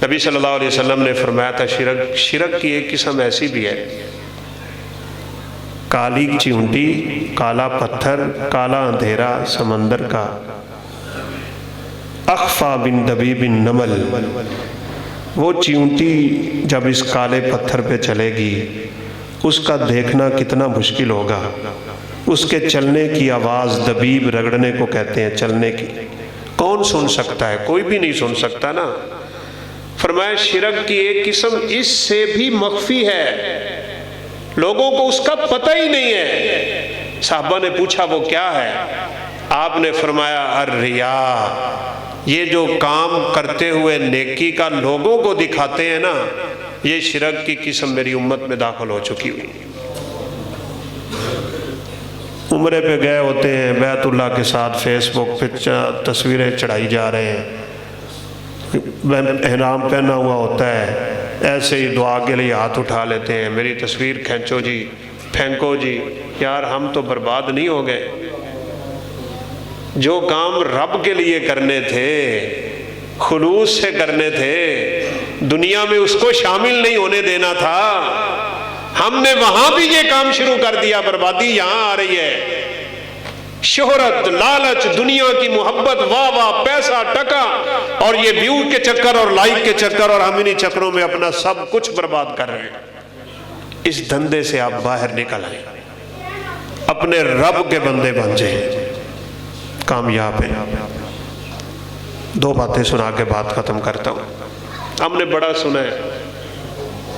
نبی صلی اللہ علیہ وسلم نے فرمایا تھا شرک کی ایک قسم ایسی بھی ہے، کالی چیونٹی، کالا پتھر، کالا اندھیرا سمندر کا، اخفا بن دبیب النمل۔ وہ چیونٹی جب اس کالے پتھر پہ چلے گی، اس کا دیکھنا کتنا مشکل ہوگا، اس کے چلنے کی آواز دبیب رگڑنے کو کہتے ہیں، چلنے کی، کون سن سکتا ہے؟ کوئی بھی نہیں سن سکتا نا۔ فرمایا شرک کی ایک قسم اس سے بھی مخفی ہے، لوگوں کو اس کا پتہ ہی نہیں ہے۔ صحابہ نے پوچھا وہ کیا ہے؟ آپ نے فرمایا الریا، یہ جو کام کرتے ہوئے نیکی کا لوگوں کو دکھاتے ہیں نا، یہ شرک کی قسم میری امت میں داخل ہو چکی ہوئی۔ عمرے پہ گئے ہوتے ہیں، بیت اللہ کے ساتھ فیس بک پہ تصویریں چڑھائی جا رہے ہیں، احرام پہنا ہوا ہوتا ہے، ایسے ہی دعا کے لیے ہاتھ اٹھا لیتے ہیں، میری تصویر کھینچو جی، پھینکو جی۔ یار ہم تو برباد نہیں ہو گئے؟ جو کام رب کے لیے کرنے تھے، خلوص سے کرنے تھے، دنیا میں اس کو شامل نہیں ہونے دینا تھا، ہم نے وہاں بھی یہ کام شروع کر دیا، بربادی یہاں آ رہی ہے۔ شہرت، لالچ، دنیا کی محبت، واہ واہ، پیسہ، ٹکا، اور یہ ویو کے چکر اور لائک کے چکر، اور ہم انہی چکروں میں اپنا سب کچھ برباد کر رہے ہیں۔ اس دھندے سے آپ باہر نکل آئیں، اپنے رب کے بندے بن جائیں، کامیاب ہیں۔ 2 باتیں سنا کے بات ختم کرتا ہوں۔ ہم نے بڑا سنا ہے،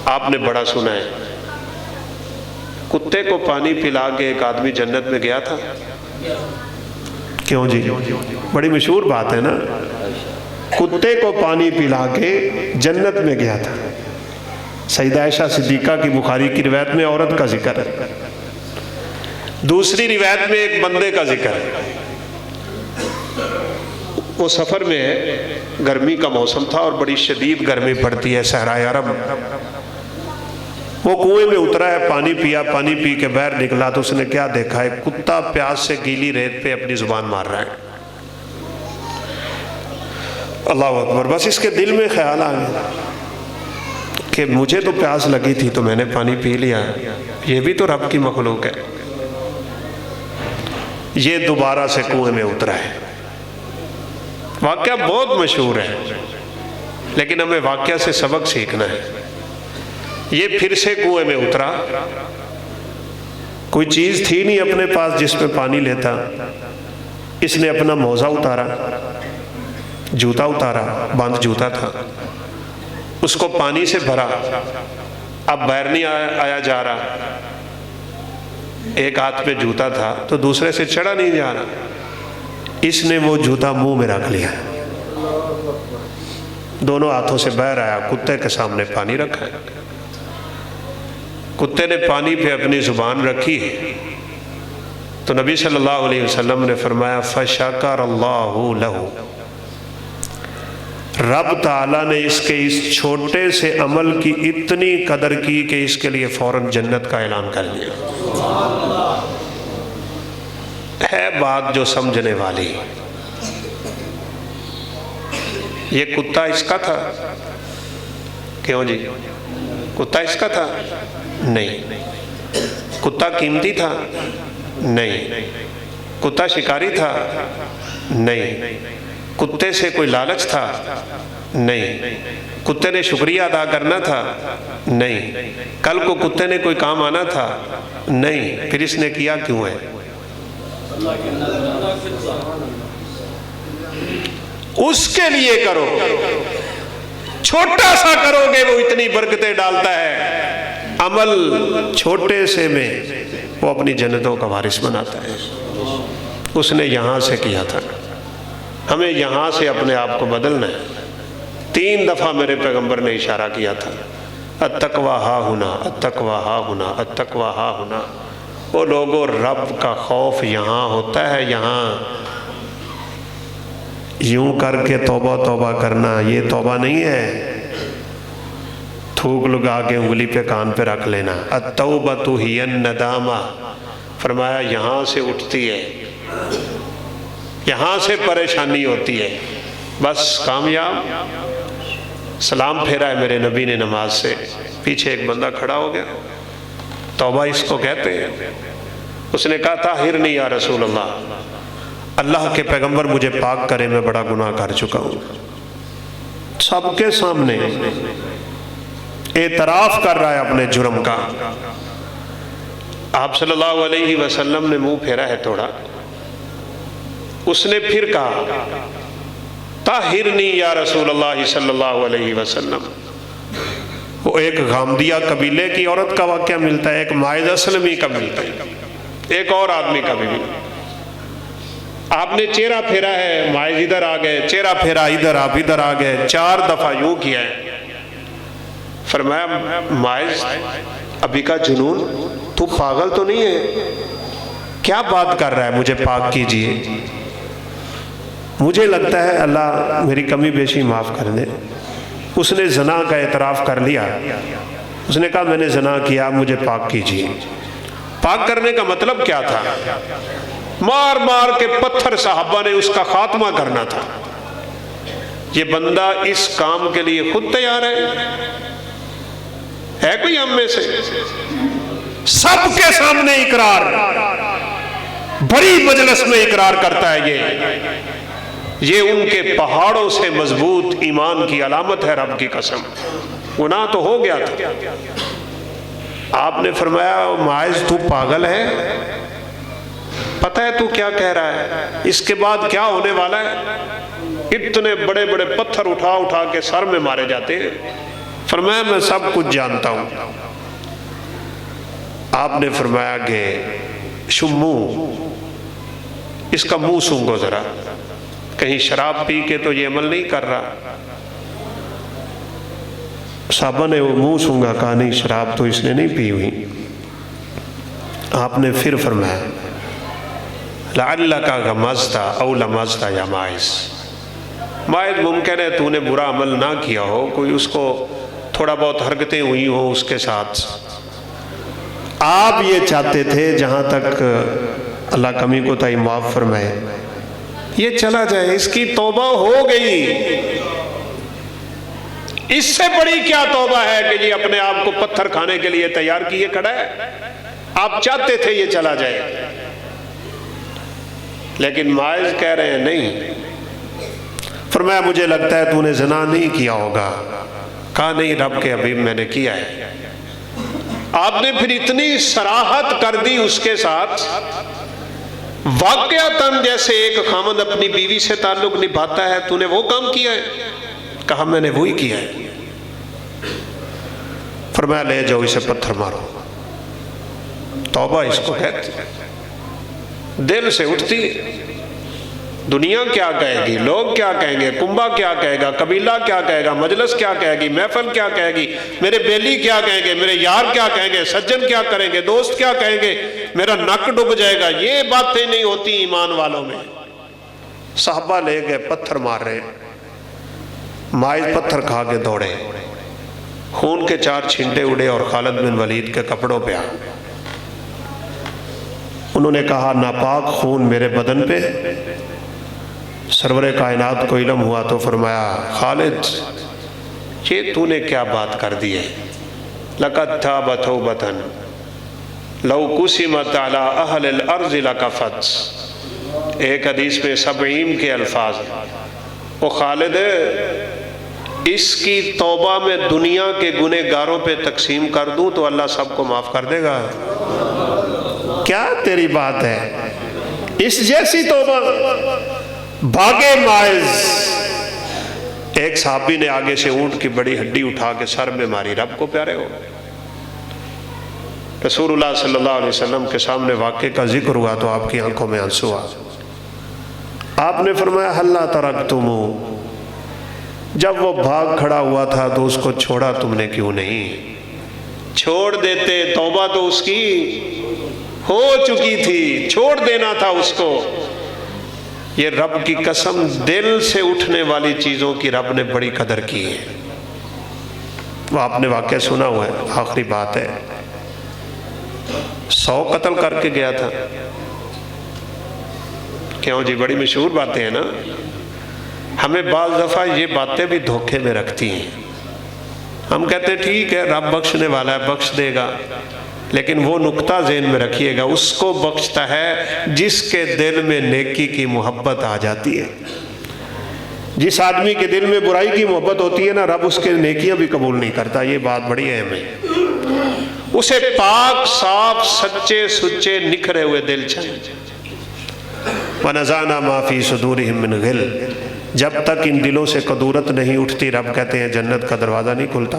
آپ نے بڑا سنا ہے، کتے کو پانی پلا کے ایک آدمی جنت میں گیا تھا۔ کیوں جی؟ بڑی مشہور بات ہے نا، کتے کو پانی پلا کے جنت میں گیا تھا۔ سیدہ عائشہ صدیقہ کی بخاری کی روایت میں عورت کا ذکر ہے۔ دوسری روایت میں ایک بندے کا ذکر ہے، وہ سفر میں ہے، گرمی کا موسم تھا اور بڑی شدید گرمی پڑتی ہے صحرائے عرب۔ وہ کنویں میں اترا ہے، پانی پیا، پانی پی کے باہر نکلا تو اس نے کیا دیکھا ہے، کتا پیاس سے گیلی ریت پہ اپنی زبان مار رہا ہے۔ اللہ اکبر۔ بس اس کے دل میں خیال آ گیا کہ مجھے تو پیاس لگی تھی تو میں نے پانی پی لیا، یہ بھی تو رب کی مخلوق ہے۔ یہ دوبارہ سے کنویں میں اترا ہے۔ واقعہ بہت مشہور ہے، لیکن ہمیں واقعہ سے سبق سیکھنا ہے۔ یہ پھر سے کنویں میں اترا، کوئی چیز تھی نہیں اپنے پاس جس میں پانی لیتا۔ اس نے اپنا موزہ اتارا، جوتا اتارا، بند جوتا تھا، اس کو پانی سے بھرا، اب باہر نہیں آیا جا رہا، ایک ہاتھ میں جوتا تھا تو دوسرے سے چڑھا نہیں جا رہا، اس نے وہ جوتا منہ میں رکھ لیا، دونوں ہاتھوں سے باہر آیا، کتے کے سامنے پانی رکھا ہے، کتے نے پانی پہ اپنی زبان رکھی تو نبی صلی اللہ علیہ وسلم نے فرمایا فَشَكَرَ اللَّهُ لَهُ، رب تعالیٰ نے اس کے اس چھوٹے سے عمل کی اتنی قدر کی کہ اس کے لیے فوراً جنت کا اعلان کر دیا۔ ہے بات جو سمجھنے والی۔ یہ کتا اس کا تھا؟ کیوں جی؟ کتا اس کا تھا؟ نہیں۔ کتا قیمتی تھا؟ نہیں۔ کتا شکاری تھا؟ نہیں۔ کتے سے کوئی لالچ تھا؟ نہیں۔ کتے نے شکریہ ادا کرنا تھا؟ نہیں۔ کل کو کتے نے کوئی کام آنا تھا؟ نہیں۔ پھر اس نے کیا کیوں ہے؟ اس کے لیے کرو، چھوٹا سا کرو گے وہ اتنی برکتیں ڈالتا ہے۔ عمل چھوٹے سے میں وہ اپنی جنتوں کا وارث بناتا ہے۔ اس نے یہاں سے کیا تھا، ہمیں یہاں سے اپنے آپ کو بدلنا ہے۔ 3 دفعہ میرے پیغمبر نے اشارہ کیا تھا، التقویٰ ہا ہنا، التقویٰ ہا ہنا، التقویٰ ہا ہنا۔ وہ لوگوں، رب کا خوف یہاں ہوتا ہے، یہاں یوں کر کے توبہ توبہ کرنا یہ توبہ نہیں ہے، تھوک لگا کے انگلی پہ کان پہ رکھ لینا۔ التوبۃ ہی الندامہ، فرمایا یہاں سے اٹھتی ہے، یہاں سے پریشانی ہوتی ہے، بس کامیاب۔ سلام پھیرا ہے میرے نبی نے نماز سے، پیچھے ایک بندہ کھڑا ہو گیا، توبہ اس کو کہتے ہیں۔ اس نے کہا طاہرنی یا رسول اللہ، اللہ کے پیغمبر مجھے پاک کرے، میں بڑا گناہ کر چکا ہوں۔ سب کے سامنے اعتراف کر رہا ہے اپنے جرم کا۔ آپ صلی اللہ علیہ وسلم نے منہ پھیرا ہے تھوڑا، اس نے پھر کہا طاہرنی یا رسول اللہ صلی اللہ علیہ وسلم۔ وہ ایک غامدیہ قبیلے کی عورت کا واقعہ ملتا ہے، ایک ماعز اسلمی کا ملتا ہے، ایک اور آدمی کا بھی ملتا ہے۔ آپ نے چہرہ پھیرا ہے، ماعز ادھر آ گئے، چہرہ پھیرا ادھر، آپ ادھر آ گئے، 4 دفعہ یوں کیا ہے۔ فرمایا ماعز ابھی کا جنون، تو پاگل تو نہیں ہے؟ کیا بات کر رہا ہے؟ مجھے پاک کیجئے، مجھے لگتا ہے اللہ میری کمی بیشی معاف کر دے۔ اس نے زنا کا اعتراف کر لیا، اس نے کہا میں نے زنا کیا، مجھے پاک کیجئے۔ پاک کرنے کا مطلب کیا تھا؟ مار مار کے پتھر صحابہ نے اس کا خاتمہ کرنا تھا۔ یہ بندہ اس کام کے لیے خود تیار ہے کوئی ہم میں سے؟ سب کے سامنے اقرار، بڑی مجلس میں اقرار کرتا ہے یہ ان کے پہاڑوں سے مضبوط ایمان کی علامت ہے۔ رب کی قسم گناہ تو ہو گیا تھا۔ آپ نے فرمایا ماعز تو پاگل ہے؟ پتہ ہے تو کیا کہہ رہا ہے؟ اس کے بعد کیا ہونے والا ہے؟ اتنے بڑے بڑے پتھر اٹھا اٹھا کے سر میں مارے جاتے ہیں۔ فرمایا میں سب کچھ جانتا ہوں۔ آپ نے فرمایا کہ شمو، اس کا منہ سونگو ذرا، کہیں شراب پی کے تو یہ عمل نہیں کر رہا۔ صحابہ نے وہ منہ سونگا، کہا نہیں شراب تو اس نے نہیں پی ہوئی۔ آپ نے پھر فرمایا لعلک غمزت او لمزت یا ماعز، ماعز ممکن ہے تو نے برا عمل نہ کیا ہو، کوئی اس کو تھوڑا بہت حرکتیں ہوئی ہوں اس کے ساتھ، آپ یہ چاہتے تھے جہاں تک اللہ کمی کو تائی معاف فرمائے یہ چلا جائے، اس کی توبہ ہو گئی، اس سے بڑی کیا توبہ ہے کہ یہ اپنے آپ کو پتھر کھانے کے لیے تیار کیے کھڑا ہے، آپ چاہتے تھے یہ چلا جائے، لیکن ماعز کہہ رہے ہیں نہیں، فرمایا مجھے لگتا ہے تو نے زنا نہیں کیا ہوگا، کہا نہیں رب کے حبیب میں نے کیا ہے، آپ نے پھر اتنی صراحت کر دی اس کے ساتھ، واقعتاً جیسے ایک خامند اپنی بیوی سے تعلق نبھاتا ہے، تو نے وہ کام کیا ہے، کہا میں نے وہی کیا ہے، فرمایا لے جاؤ اسے پتھر مارو، توبہ اس کو کہتے ہیں، دل سے اٹھتی، دنیا کیا کہے گی، لوگ کیا کہیں گے، کنبہ کیا کہے گا، قبیلہ کیا کہے گا، مجلس کیا کہے گی، محفل کیا کہے گی، میرے بیلی کیا کہیں گے، میرے یار کیا کہیں گے، سجن کیا کریں گے، دوست کیا کہیں گے، میرا نک ڈوب جائے گا، یہ باتیں نہیں ہوتی ایمان والوں میں۔ صحابہ لے گئے پتھر مار رہے، ماعز پتھر کھا کے دوڑے، خون کے 4 چھینٹے اڑے اور خالد بن ولید کے کپڑوں پہ آ، انہوں نے کہا ناپاک خون میرے بدن پہ، سرور کائنات کو علم ہوا تو فرمایا خالد یہ تو نے کیا بات کر دی ہے، لَقَدْ تَابَ تَوْبَةً لَوْ قُسِمَتْ عَلَىٰ أَهْلِ الْأَرْضِ لَكَفَتْ، ایک حدیث میں 70 کے الفاظ ہیں، وہ خالد اس کی توبہ میں دنیا کے گنہگاروں پہ تقسیم کر دوں تو اللہ سب کو معاف کر دے گا، کیا تیری بات ہے، اس جیسی توبہ، بھاگے ماعز، ایک صحابی نے آگے سے اونٹ کی بڑی ہڈی اٹھا کے سر میں ماری، رب کو پیارے ہو، رسول اللہ صلی اللہ علیہ وسلم کے سامنے واقعے کا ذکر ہوا تو آپ کی آنکھوں میں آنسو آ، آپ نے فرمایا ہلا ترکتمو، جب وہ بھاگ کھڑا ہوا تھا تو اس کو چھوڑا تم نے کیوں نہیں، چھوڑ دیتے، توبہ تو اس کی ہو چکی تھی، چھوڑ دینا تھا اس کو، یہ رب کی قسم دل سے اٹھنے والی چیزوں کی رب نے بڑی قدر کی ہے، وہ آپ نے واقعہ سنا ہوا ہے، آخری بات ہے، 100 قتل کر کے گیا تھا، کیوں جی بڑی مشہور باتیں ہیں نا، ہمیں بعض دفعہ یہ باتیں بھی دھوکے میں رکھتی ہیں، ہم کہتے ہیں ٹھیک ہے رب بخشنے والا ہے بخش دے گا، لیکن وہ نقطہ ذہن میں رکھیے گا، اس کو بخشتا ہے جس کے دل میں نیکی کی محبت آ جاتی ہے، جس آدمی کے دل میں برائی کی محبت ہوتی ہے نا رب اس کے نیکیاں بھی قبول نہیں کرتا، یہ بات بڑی اہم ہے، اسے پاک صاف سچے سچے نکھرے ہوئے دل چاہیے، وَنَزَعْنَا مَا فِي صُدُورِهِم مِّنْ غِلٍّ، جب تک ان دلوں سے کدورت نہیں اٹھتی رب کہتے ہیں جنت کا دروازہ نہیں کھلتا۔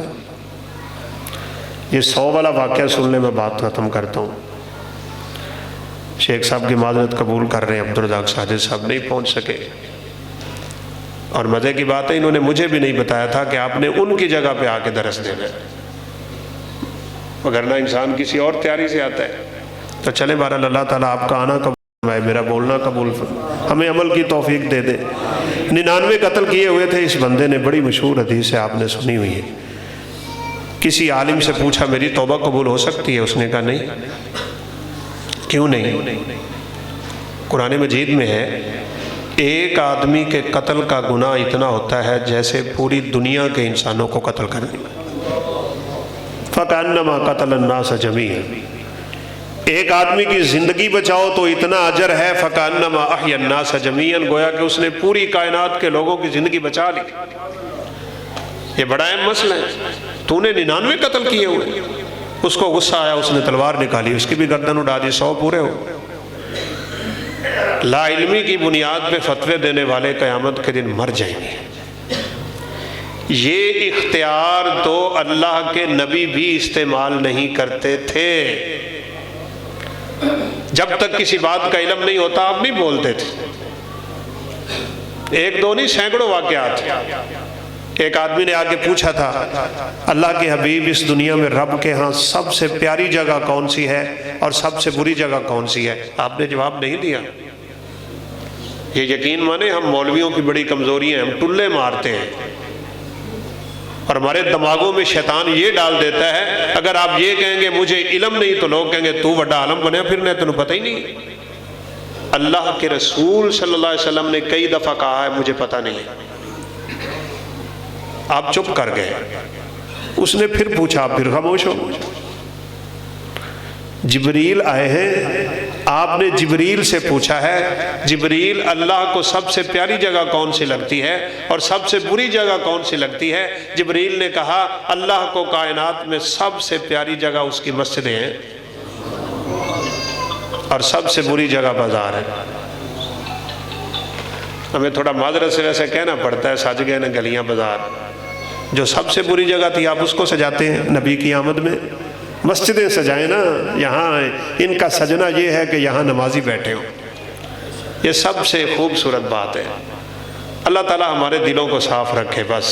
یہ 100 والا واقعہ سننے میں بات ختم کرتا ہوں، شیخ صاحب کی معذرت قبول کر رہے ہیں، عبدالرزاق ساجد صاحب نہیں پہنچ سکے، اور مزے کی بات ہے انہوں نے مجھے بھی نہیں بتایا تھا کہ آپ نے ان کی جگہ پہ آ کے درس دینا ہے، وگرنہ انسان کسی اور تیاری سے آتا ہے۔ تو چلیں بہرحال اللہ تعالیٰ آپ کا آنا قبول فرمائے، میرا بولنا قبول فرمائے، ہمیں عمل کی توفیق دے دے۔ 99 قتل کیے ہوئے تھے اس بندے نے، بڑی مشہور حدیث ہے آپ نے سنی ہوئی ہے، کسی عالم سے پوچھا میری توبہ قبول ہو سکتی ہے، اس نے کہا نہیں۔ کیوں نہیں؟ قرآن مجید میں ہے ایک آدمی کے قتل کا گناہ اتنا ہوتا ہے جیسے پوری دنیا کے انسانوں کو قتل کرنے کا، فَكَأَنَّمَا قَتَلَ النَّاسَ جَمِيعًا، ایک آدمی کی زندگی بچاؤ تو اتنا اجر ہے فَكَأَنَّمَا أَحْيَا النَّاسَ جَمِيعًا، گویا کہ اس نے پوری کائنات کے لوگوں کی زندگی بچا لی۔ یہ بڑا اہم مسئلہ ہے، تو نے 99 قتل کیے ہوئے، اس کو غصہ آیا، اس نے تلوار نکالی، اس کی بھی گردن اڑا دی، 100 پورے ہو۔ لا علمی کی بنیاد پہ فتوے دینے والے قیامت کے دن مر جائیں گے۔ یہ اختیار تو اللہ کے نبی بھی استعمال نہیں کرتے تھے، جب تک کسی بات کا علم نہیں ہوتا آپ نہیں بولتے تھے، 1 2 نہیں سینکڑوں واقعات، ایک آدمی نے آگے پوچھا تھا اللہ کے حبیب اس دنیا میں رب کے ہاں سب سے پیاری جگہ کون سی ہے اور سب سے بری جگہ کون سی ہے؟ آپ نے جواب نہیں دیا۔ یہ یقین مانے ہم مولویوں کی بڑی کمزوری ہیں، ہم ٹلے مارتے ہیں اور ہمارے دماغوں میں شیطان یہ ڈال دیتا ہے اگر آپ یہ کہیں گے مجھے علم نہیں تو لوگ کہیں گے تو بڑا عالم بنے پھرنے تنہیں پتہ ہی نہیں۔ اللہ کے رسول صلی اللہ علیہ وسلم نے کئی دفعہ کہا ہے مجھے پتہ نہیں ہے، آپ چپ کر گئے۔ اس نے پھر پوچھا، آپ پھر خاموش ہو۔ جبریل آئے ہیں، آپ نے جبریل سے پوچھا ہے جبریل اللہ کو سب سے پیاری جگہ کون سی لگتی ہے اور سب سے بری جگہ کون سی لگتی ہے؟ جبریل نے کہا اللہ کو کائنات میں سب سے پیاری جگہ اس کی مسجدیں ہیں اور سب سے بری جگہ بازار ہے۔ ہمیں تھوڑا معذرت سے ویسے کہنا پڑتا ہے سج گئے نا گلیاں بازار، جو سب سے بری جگہ تھی آپ اس کو سجاتے ہیں نبی کی آمد میں۔ مسجدیں سجائیں نا، یہاں ان کا سجنا یہ ہے کہ یہاں نمازی بیٹھے ہوں، یہ سب سے خوبصورت بات ہے۔ اللہ تعالی ہمارے دلوں کو صاف رکھے۔ بس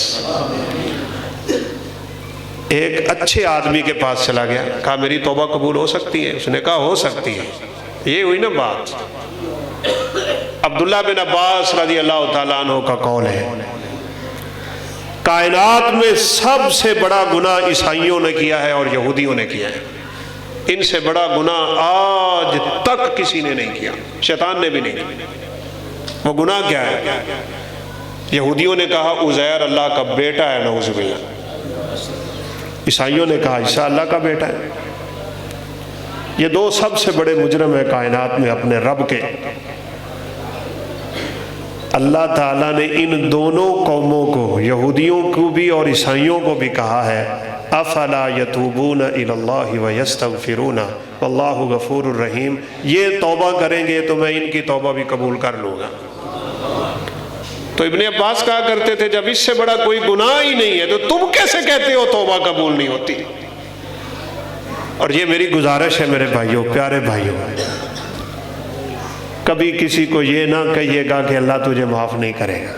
ایک اچھے آدمی کے پاس چلا گیا، کہا میری توبہ قبول ہو سکتی ہے؟ اس نے کہا ہو سکتی ہے۔ یہ ہوئی نا بات۔ عبداللہ بن عباس رضی اللہ تعالیٰ عنہ کا قول ہے کائنات میں سب سے بڑا گناہ عیسائیوں نے کیا ہے اور یہودیوں نے کیا ہے، ان سے بڑا گناہ آج تک کسی نے نہیں کیا، شیطان نے بھی نہیں کیا۔ وہ گناہ کیا ہے؟ یہودیوں نے کہا عزیر اللہ کا بیٹا ہے، نعوذ باللہ۔ عیسائیوں نے کہا عیسیٰ اللہ کا بیٹا ہے۔ یہ دو سب سے بڑے مجرم ہیں کائنات میں اپنے رب کے۔ اللہ تعالیٰ نے ان دونوں قوموں کو، یہودیوں کو بھی اور عیسائیوں کو بھی کہا ہے افلا یتوبون الی اللہ ویستغفرون واللہ غفور الرحیم، یہ توبہ کریں گے تو میں ان کی توبہ بھی قبول کر لوں گا۔ تو ابن عباس کہا کرتے تھے جب اس سے بڑا کوئی گناہ ہی نہیں ہے تو تم کیسے کہتے ہو توبہ قبول نہیں ہوتی؟ اور یہ میری گزارش ہے میرے بھائیوں، پیارے بھائیوں، کبھی کسی کو یہ نہ کہیے گا کہ اللہ تجھے معاف نہیں کرے گا،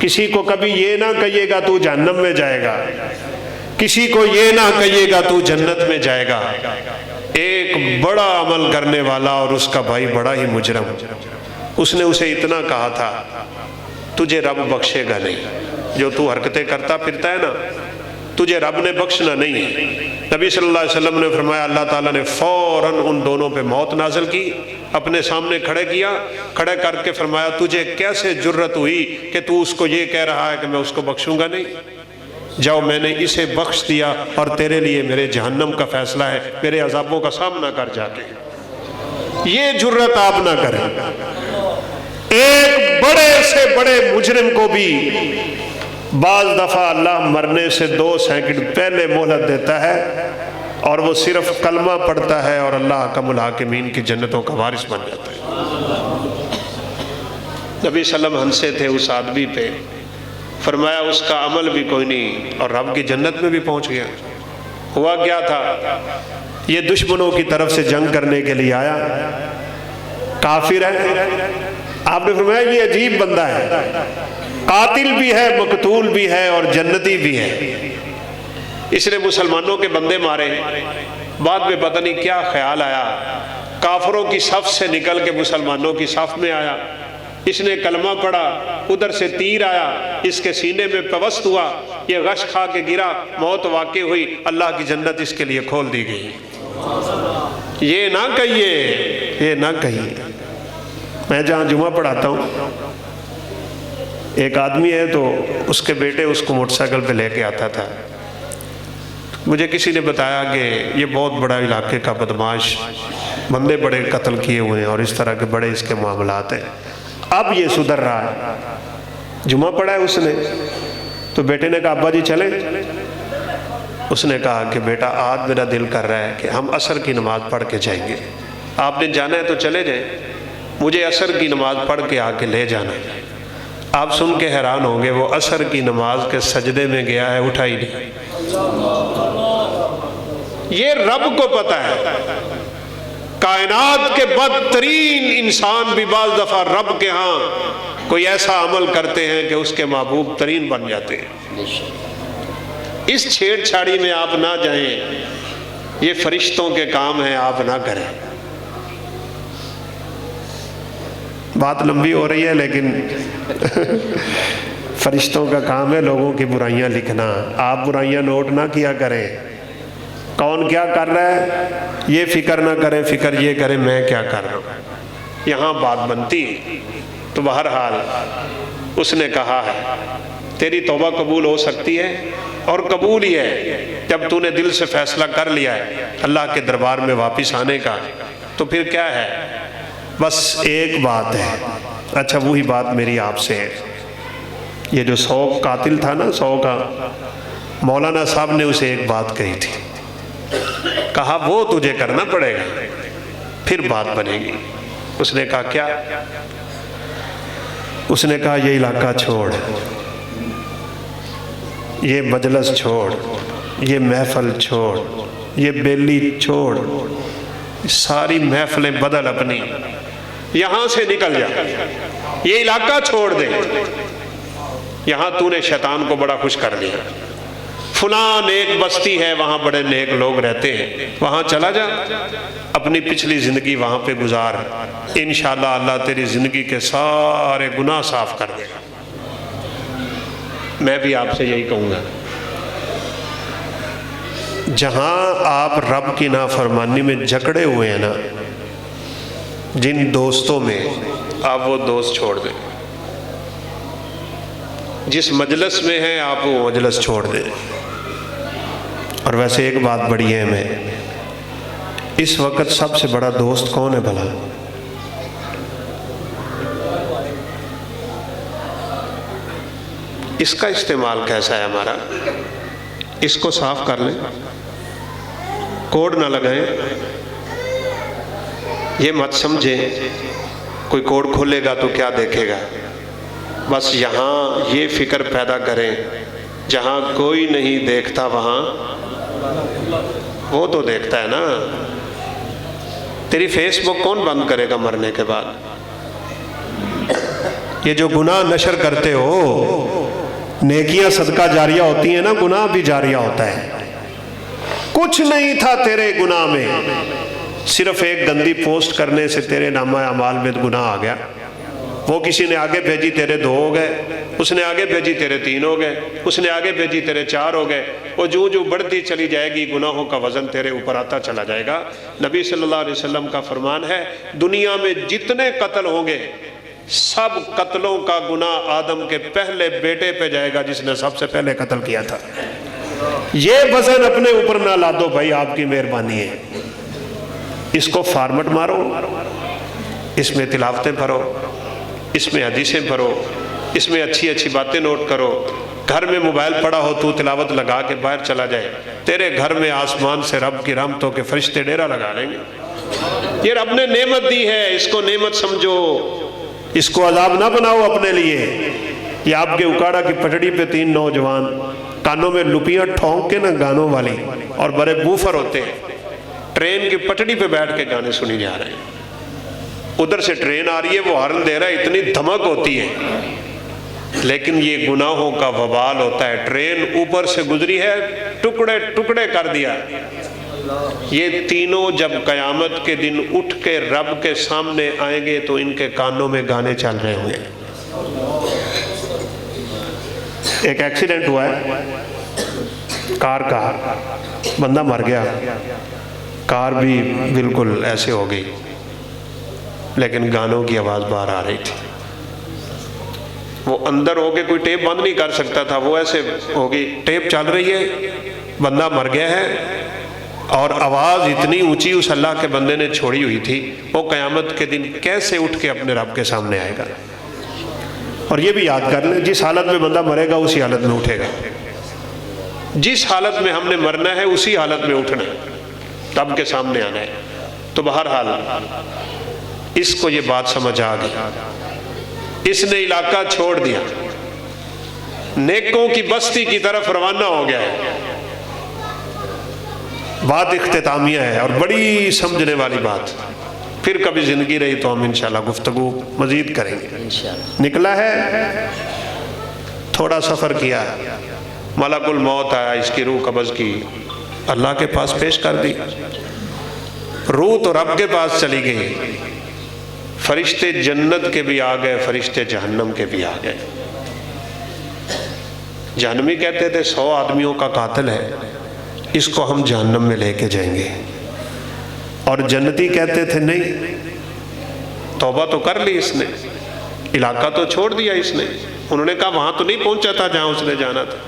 کسی کو کبھی یہ نہ کہیے گا تو جہنم میں جائے گا، کسی کو یہ نہ کہیے گا تو جنت میں جائے گا۔ ایک بڑا عمل کرنے والا اور اس کا بھائی بڑا ہی مجرم، اس نے اسے اتنا کہا تھا تجھے رب بخشے گا نہیں، جو تو حرکتیں کرتا پھرتا ہے نا تجھے رب نے بخشنا نہیں۔ نبی صلی اللہ علیہ وسلم نے فرمایا اللہ تعالیٰ نے فوراً ان دونوں پہ موت نازل کی، اپنے سامنے کھڑے کیا، کھڑے کر کے فرمایا تجھے کیسے جرت ہوئی کہ تو اس کو یہ کہہ رہا ہے کہ میں اس کو بخشوں گا نہیں؟ جاؤ میں نے اسے بخش دیا اور تیرے لیے میرے جہنم کا فیصلہ ہے، میرے عذابوں کا سامنا کر جا کے۔ یہ جرت آپ نہ کریں۔ ایک بڑے سے بڑے مجرم کو بھی بعض دفعہ اللہ مرنے سے 2 سیکنڈ پہلے مہلت دیتا ہے اور وہ صرف کلمہ پڑھتا ہے اور اللہ حکم الحاکمین کی جنتوں کا وارث بن جاتا ہے۔ نبی صلی اللہ علیہ وسلم ہنسے تھے اس آدمی پہ، فرمایا اس کا عمل بھی کوئی نہیں اور رب کی جنت میں بھی پہنچ گیا۔ ہوا کیا تھا؟ یہ دشمنوں کی طرف سے جنگ کرنے کے لیے آیا، کافر ہے۔ آپ نے فرمایا یہ عجیب بندہ ہے، قاتل بھی ہے، مقتول بھی ہے اور جنتی بھی ہے۔ اس نے مسلمانوں کے بندے مارے، بعد میں پتہ نہیں کیا خیال آیا، کافروں کی صف سے نکل کے مسلمانوں کی صف میں آیا، اس نے کلمہ پڑھا، ادھر سے تیر آیا، اس کے سینے میں پیوست ہوا، یہ غش کھا کے گرا، موت واقع ہوئی، اللہ کی جنت اس کے لیے کھول دی گئی۔ یہ نہ کہیے، یہ نہ کہیے۔ میں جہاں جمعہ پڑھاتا ہوں، ایک آدمی ہے تو اس کے بیٹے اس کو موٹر سائیکل پہ لے کے آتا تھا، مجھے کسی نے بتایا کہ یہ بہت بڑا علاقے کا بدماش، بندے بڑے قتل کیے ہوئے ہیں اور اس طرح کے بڑے اس کے معاملات ہیں، اب یہ سدھر رہا ہے۔ جمعہ پڑھا ہے اس نے تو بیٹے نے کہا ابا جی چلیں؟ اس نے کہا کہ بیٹا آج میرا دل کر رہا ہے کہ ہم عصر کی نماز پڑھ کے جائیں گے، آپ نے جانا ہے تو چلے جائیں، مجھے عصر کی نماز پڑھ کے آ کے لے جانا ہے۔ آپ سن کے حیران ہوں گے، وہ عصر کی نماز کے سجدے میں گیا ہے، اٹھا ہی نہیں۔ یہ رب کو پتہ ہے، کائنات کے بدترین انسان بھی بعض دفعہ رب کے ہاں کوئی ایسا عمل کرتے ہیں کہ اس کے محبوب ترین بن جاتے ہیں۔ اس چھیڑ چھاڑی میں آپ نہ جائیں، یہ فرشتوں کے کام ہیں، آپ نہ کریں۔ بات لمبی ہو رہی ہے لیکن فرشتوں کا کام ہے لوگوں کی برائیاں لکھنا، آپ برائیاں نوٹ نہ کیا کریں۔ کون کیا کر رہا ہے یہ فکر نہ کریں، فکر یہ کریں میں کیا کر رہا ہوں، یہاں بات بنتی ہے۔ تو بہرحال اس نے کہا ہے تیری توبہ قبول ہو سکتی ہے، اور قبول ہی ہے جب تو نے دل سے فیصلہ کر لیا ہے اللہ کے دربار میں واپس آنے کا، تو پھر کیا ہے، بس ایک بات ہے۔ اچھا وہی بات میری آپ سے ہے، یہ جو 100 قاتل تھا نا، 100 کا، مولانا صاحب نے اسے ایک بات کہی تھی، کہا وہ تجھے کرنا پڑے گا پھر بات بنے گی۔ اس نے کہا کیا؟ اس نے کہا یہ علاقہ چھوڑ، یہ مجلس چھوڑ، یہ محفل چھوڑ، یہ بیلی چھوڑ، ساری محفلیں بدل اپنی، یہاں سے نکل جا، یہ علاقہ چھوڑ دے، یہاں تو نے شیطان کو بڑا خوش کر لیا، فلاں نیک بستی ہے وہاں بڑے نیک لوگ رہتے ہیں، وہاں چلا جا، اپنی پچھلی زندگی وہاں پہ گزار، انشاءاللہ اللہ تیری زندگی کے سارے گناہ صاف کر دے گا۔ میں بھی آپ سے یہی کہوں گا، جہاں آپ رب کی نافرمانی میں جکڑے ہوئے ہیں نا، جن دوستوں میں، آپ وہ دوست چھوڑ دیں، جس مجلس میں ہیں آپ وہ مجلس چھوڑ دیں۔ اور ویسے ایک بات بڑی ہے، میں اس وقت سب سے بڑا دوست کون ہے بھلا؟ اس کا استعمال کیسا ہے ہمارا؟ اس کو صاف کر لیں، کوڈ نہ لگائیں، یہ مت سمجھیں کوئی کوڈ کھولے گا تو کیا دیکھے گا، بس یہاں یہ فکر پیدا کریں جہاں کوئی نہیں دیکھتا وہاں وہ تو دیکھتا ہے نا۔ تیری فیس بک کون بند کرے گا مرنے کے بعد؟ یہ جو گناہ نشر کرتے ہو، نیکیاں صدقہ جاریہ ہوتی ہیں نا، گناہ بھی جاریہ ہوتا ہے۔ کچھ نہیں تھا تیرے گناہ میں، صرف ایک گندی پوسٹ کرنے سے تیرے نامہ اعمال میں گناہ آ گیا، وہ کسی نے آگے بھیجی تیرے 2 ہو گئے، اس نے آگے بھیجی تیرے 3 ہو گئے، اس نے آگے بھیجی تیرے 4 ہو گئے، وہ جو جو بڑھتی چلی جائے گی گناہوں کا وزن تیرے اوپر آتا چلا جائے گا۔ نبی صلی اللہ علیہ وسلم کا فرمان ہے دنیا میں جتنے قتل ہوں گے سب قتلوں کا گناہ آدم کے پہلے بیٹے پہ جائے گا جس نے سب سے پہلے قتل کیا تھا۔ یہ وزن اپنے اوپر نہ لا دو بھائی، آپ کی مہربانی ہے، اس کو فارمیٹ مارو، اس میں تلاوتیں پڑھو، اس میں حدیثیں پڑھو، اس میں اچھی اچھی باتیں نوٹ کرو۔ گھر میں موبائل پڑا ہو تو تلاوت لگا کے باہر چلا جائے، تیرے گھر میں آسمان سے رب کی رحمتوں کے فرشتے ڈیرا لگا لیں گے۔ یہ رب نے نعمت دی ہے، اس کو نعمت سمجھو، اس کو عذاب نہ بناؤ اپنے لیے۔ یہ آپ کے اکاڑا کی پٹڑی پہ 3 نوجوان کانوں میں لپیاں ٹھونک کے نا گانوں والی، اور بڑے بوفر ہوتے ہیں، ٹرین کی پٹڑی پہ بیٹھ کے گانے سنی جا رہے ہیں۔ ادھر سے ٹرین آ رہی ہے، وہ ہارن دے رہا ہے، اتنی دھمک ہوتی ہے، لیکن یہ گناہوں کا وبال ہوتا ہے۔ ٹرین اوپر سے گزری ہے، ٹکڑے ٹکڑے کر دیا۔ یہ تینوں جب قیامت کے دن اٹھ کے رب کے سامنے آئیں گے تو ان کے کانوں میں گانے چل رہے ہوں گے۔ ایک ایکسیڈنٹ ہوا ہے کار کا، بندہ مر گیا، کار بھی بالکل ایسے ہو گئی، لیکن گانوں کی آواز باہر آ رہی تھی۔ وہ اندر ہو کے کوئی ٹیپ بند نہیں کر سکتا تھا، وہ ایسے ہوگی، ٹیپ چل رہی ہے، بندہ مر گیا ہے، اور آواز اتنی اونچی اس اللہ کے بندے نے چھوڑی ہوئی تھی۔ وہ قیامت کے دن کیسے اٹھ کے اپنے رب کے سامنے آئے گا؟ اور یہ بھی یاد کر لیں، جس حالت میں بندہ مرے گا اسی حالت میں اٹھے گا۔ جس حالت میں ہم نے مرنا ہے اسی حالت میں اٹھنا ہے، رب کے سامنے آنا ہے۔ تو بہرحال اس کو یہ بات سمجھ آ گئی، اس نے علاقہ چھوڑ دیا، نیکوں کی بستی کی طرف روانہ ہو گیا ہے۔ بات اختتامیہ ہے اور بڑی سمجھنے والی بات، پھر کبھی زندگی رہی تو ہم انشاءاللہ گفتگو مزید کریں گے۔ انشاءاللہ نکلا ہے، تھوڑا سفر کیا، ملک الموت آیا، اس کی روح قبض کی، اللہ کے پاس پیش کر دی، روح تو رب کے پاس چلی گئی، فرشتے جنت کے بھی آ گئے، فرشتے جہنم کے بھی آ گئے۔ جہنمی کہتے تھے 100 آدمیوں کا قاتل ہے، اس کو ہم جہنم میں لے کے جائیں گے، اور جنتی کہتے تھے نہیں، توبہ تو کر لی اس نے، علاقہ تو چھوڑ دیا اس نے، انہوں نے کہا وہاں تو نہیں پہنچا تھا جہاں اس نے جانا تھا،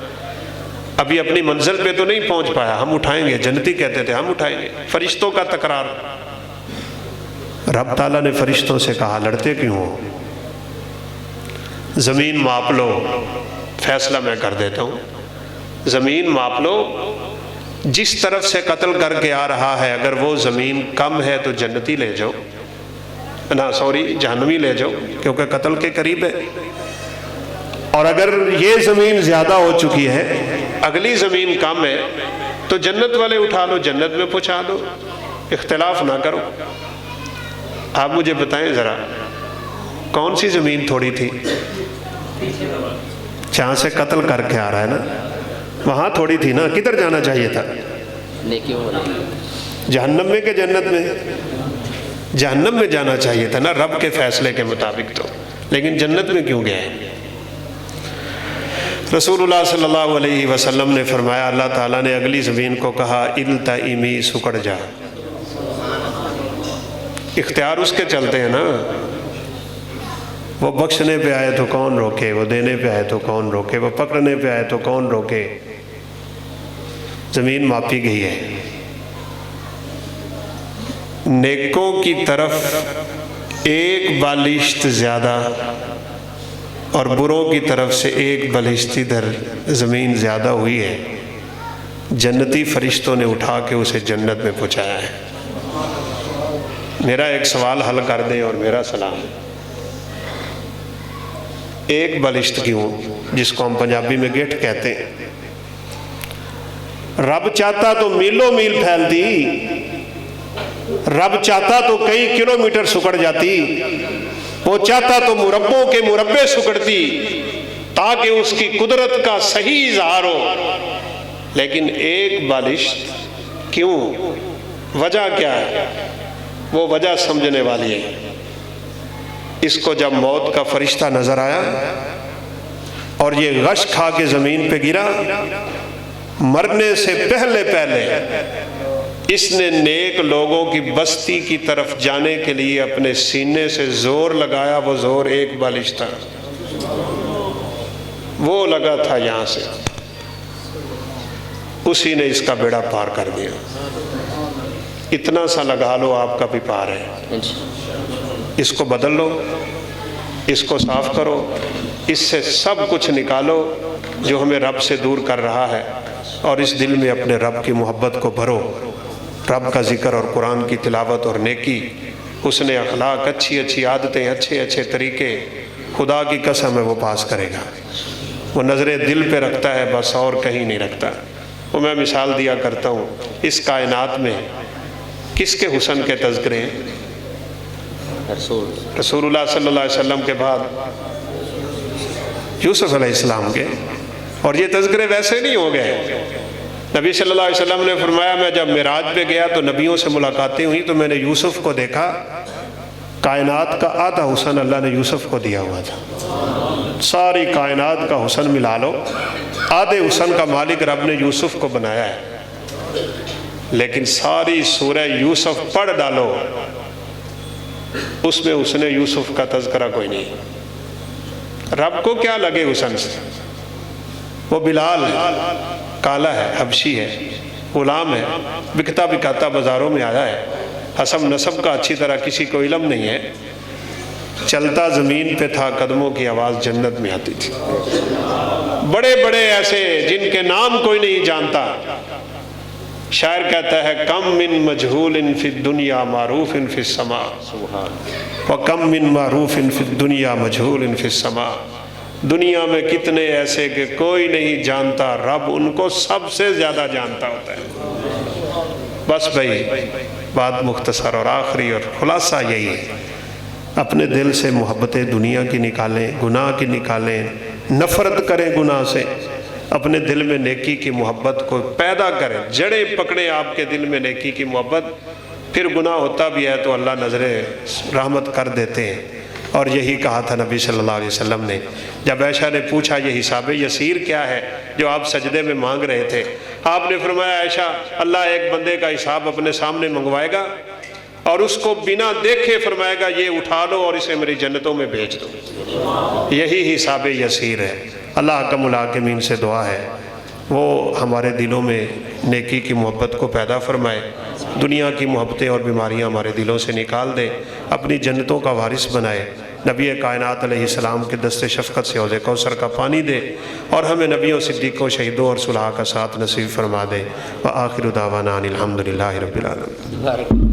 ابھی اپنی منزل پہ تو نہیں پہنچ پایا، ہم اٹھائیں گے۔ جنتی کہتے تھے ہم اٹھائیں گے۔ فرشتوں کا تکرار، رب تعالیٰ نے فرشتوں سے کہا لڑتے کیوں ہو، زمین ماپ لو، فیصلہ میں کر دیتا ہوں، زمین ماپ لو، جس طرف سے قتل کر کے آ رہا ہے اگر وہ زمین کم ہے تو جنتی لے جاؤ، جہنمی لے جاؤ، کیونکہ قتل کے قریب ہے، اور اگر یہ زمین زیادہ ہو چکی ہے، اگلی زمین کم ہے، تو جنت والے اٹھا لو، جنت میں پہنچا دو، اختلاف نہ کرو۔ آپ مجھے بتائیں ذرا، کون سی زمین تھوڑی تھی؟ جہاں سے قتل کر کے آ رہا ہے نا، وہاں تھوڑی تھی نا، کدھر جانا چاہیے تھا؟ جہنم میں کہ جنت میں؟ جہنم میں جانا چاہیے تھا نا رب کے فیصلے کے مطابق، تو لیکن جنت میں کیوں گیا ہے؟ رسول اللہ صلی اللہ علیہ وسلم نے فرمایا، اللہ تعالیٰ نے اگلی زمین کو کہا التئمی، سکڑ جا۔ اختیار اس کے چلتے ہیں نا، وہ بخشنے پہ آئے تو کون روکے، وہ دینے پہ آئے تو کون روکے، وہ پکڑنے پہ آئے تو کون روکے۔ زمین ماپی گئی ہے، نیکوں کی طرف ایک بالشت زیادہ اور بروں کی طرف سے ایک بالشت ادھر زمین زیادہ ہوئی ہے، جنتی فرشتوں نے اٹھا کے اسے جنت میں پہنچایا ہے۔ میرا ایک سوال حل کر دیں اور میرا سلام۔ ایک بالشت کیوں، جس کو ہم پنجابی میں گیٹ کہتے ہیں، رب چاہتا تو میلوں میل پھیلتی، رب چاہتا تو کئی کلومیٹر سکڑ جاتی، وہ چاہتا تو مربوں کے مربے سکڑتی تاکہ اس کی قدرت کا صحیح اظہار ہو، لیکن ایک بالشت کیوں، وجہ کیا ہے؟ وہ وجہ سمجھنے والی ہے۔ اس کو جب موت کا فرشتہ نظر آیا اور یہ غش کھا کے زمین پہ گرا، مرنے سے پہلے اس نے نیک لوگوں کی بستی کی طرف جانے کے لیے اپنے سینے سے زور لگایا، وہ زور ایک بالش تھا، وہ لگا تھا یہاں سے، اسی نے اس کا بیڑا پار کر دیا۔ اتنا سا لگا لو، آپ کا بھی پار ہے۔ اس کو بدل لو، اس کو صاف کرو، اس سے سب کچھ نکالو جو ہمیں رب سے دور کر رہا ہے، اور اس دل میں اپنے رب کی محبت کو بھرو، رب کا ذکر اور قرآن کی تلاوت اور نیکی، حسن اخلاق، اچھی اچھی عادتیں، اچھے اچھے طریقے، خدا کی قسم ہے وہ پاس کرے گا۔ وہ نظریں دل پہ رکھتا ہے بس، اور کہیں نہیں رکھتا۔ وہ میں مثال دیا کرتا ہوں، اس کائنات میں کس کے حسن کے تذکرے ہیں؟ رسول اللہ صلی اللہ علیہ وسلم کے بعد یوسف علیہ السلام کے، اور یہ تذکرے ویسے نہیں ہو گئے۔ نبی صلی اللہ علیہ وسلم نے فرمایا، میں جب معراج پہ گیا تو نبیوں سے ملاقاتیں ہوئی تو میں نے یوسف کو دیکھا، کائنات کا آدھا حسن اللہ نے یوسف کو دیا ہوا تھا۔ ساری کائنات کا حسن ملا لو، آدھے حسن کا مالک رب نے یوسف کو بنایا ہے، لیکن ساری سورہ یوسف پڑھ ڈالو، اس میں اس نے یوسف کا تذکرہ کوئی نہیں۔ رب کو کیا لگے حسن سے؟ وہ بلال ہے، کالا ہے، حبشی ہے، غلام ہے، بکتا بکاتا بازاروں میں آیا ہے، حسب نسب کا اچھی طرح کسی کو علم نہیں ہے، چلتا زمین پہ تھا، قدموں کی آواز جنت میں آتی تھی۔ بڑے بڑے ایسے جن کے نام کوئی نہیں جانتا، شاعر کہتا ہے، کم من مجہول فی الدنیا معروف فی السماء، وکم من معروف فی الدنیا مجہول فی السماء۔ دنیا میں کتنے ایسے کہ کوئی نہیں جانتا، رب ان کو سب سے زیادہ جانتا ہوتا ہے۔ بس بھائی بات مختصر اور آخری اور خلاصہ یہی ہے، اپنے دل سے محبتیں دنیا کی نکالیں، گناہ کی نکالیں، نفرت کریں گناہ سے، اپنے دل میں نیکی کی محبت کو پیدا کریں، جڑیں پکڑیں آپ کے دل میں نیکی کی محبت، پھر گناہ ہوتا بھی ہے تو اللہ نظر رحمت کر دیتے ہیں۔ اور یہی کہا تھا نبی صلی اللہ علیہ وسلم نے، جب عائشہ نے پوچھا یہ حساب یسیر کیا ہے جو آپ سجدے میں مانگ رہے تھے، آپ نے فرمایا عائشہ اللہ ایک بندے کا حساب اپنے سامنے منگوائے گا اور اس کو بنا دیکھے فرمائے گا یہ اٹھا لو اور اسے میری جنتوں میں بھیج دو، یہی حساب یسیر ہے۔ اللہ حکم الحاکمین سے دعا ہے وہ ہمارے دلوں میں نیکی کی محبت کو پیدا فرمائے، دنیا کی محبتیں اور بیماریاں ہمارے دلوں سے نکال دے، اپنی جنتوں کا وارث بنائے، نبی کائنات علیہ السلام کے دست شفقت سے حوض کوثر کا پانی دے اور ہمیں نبیوں صدیقوں شہیدوں اور صلحاء کا ساتھ نصیب فرما دے۔ وآخر دعوانا ان الحمدللہ رب العالمین۔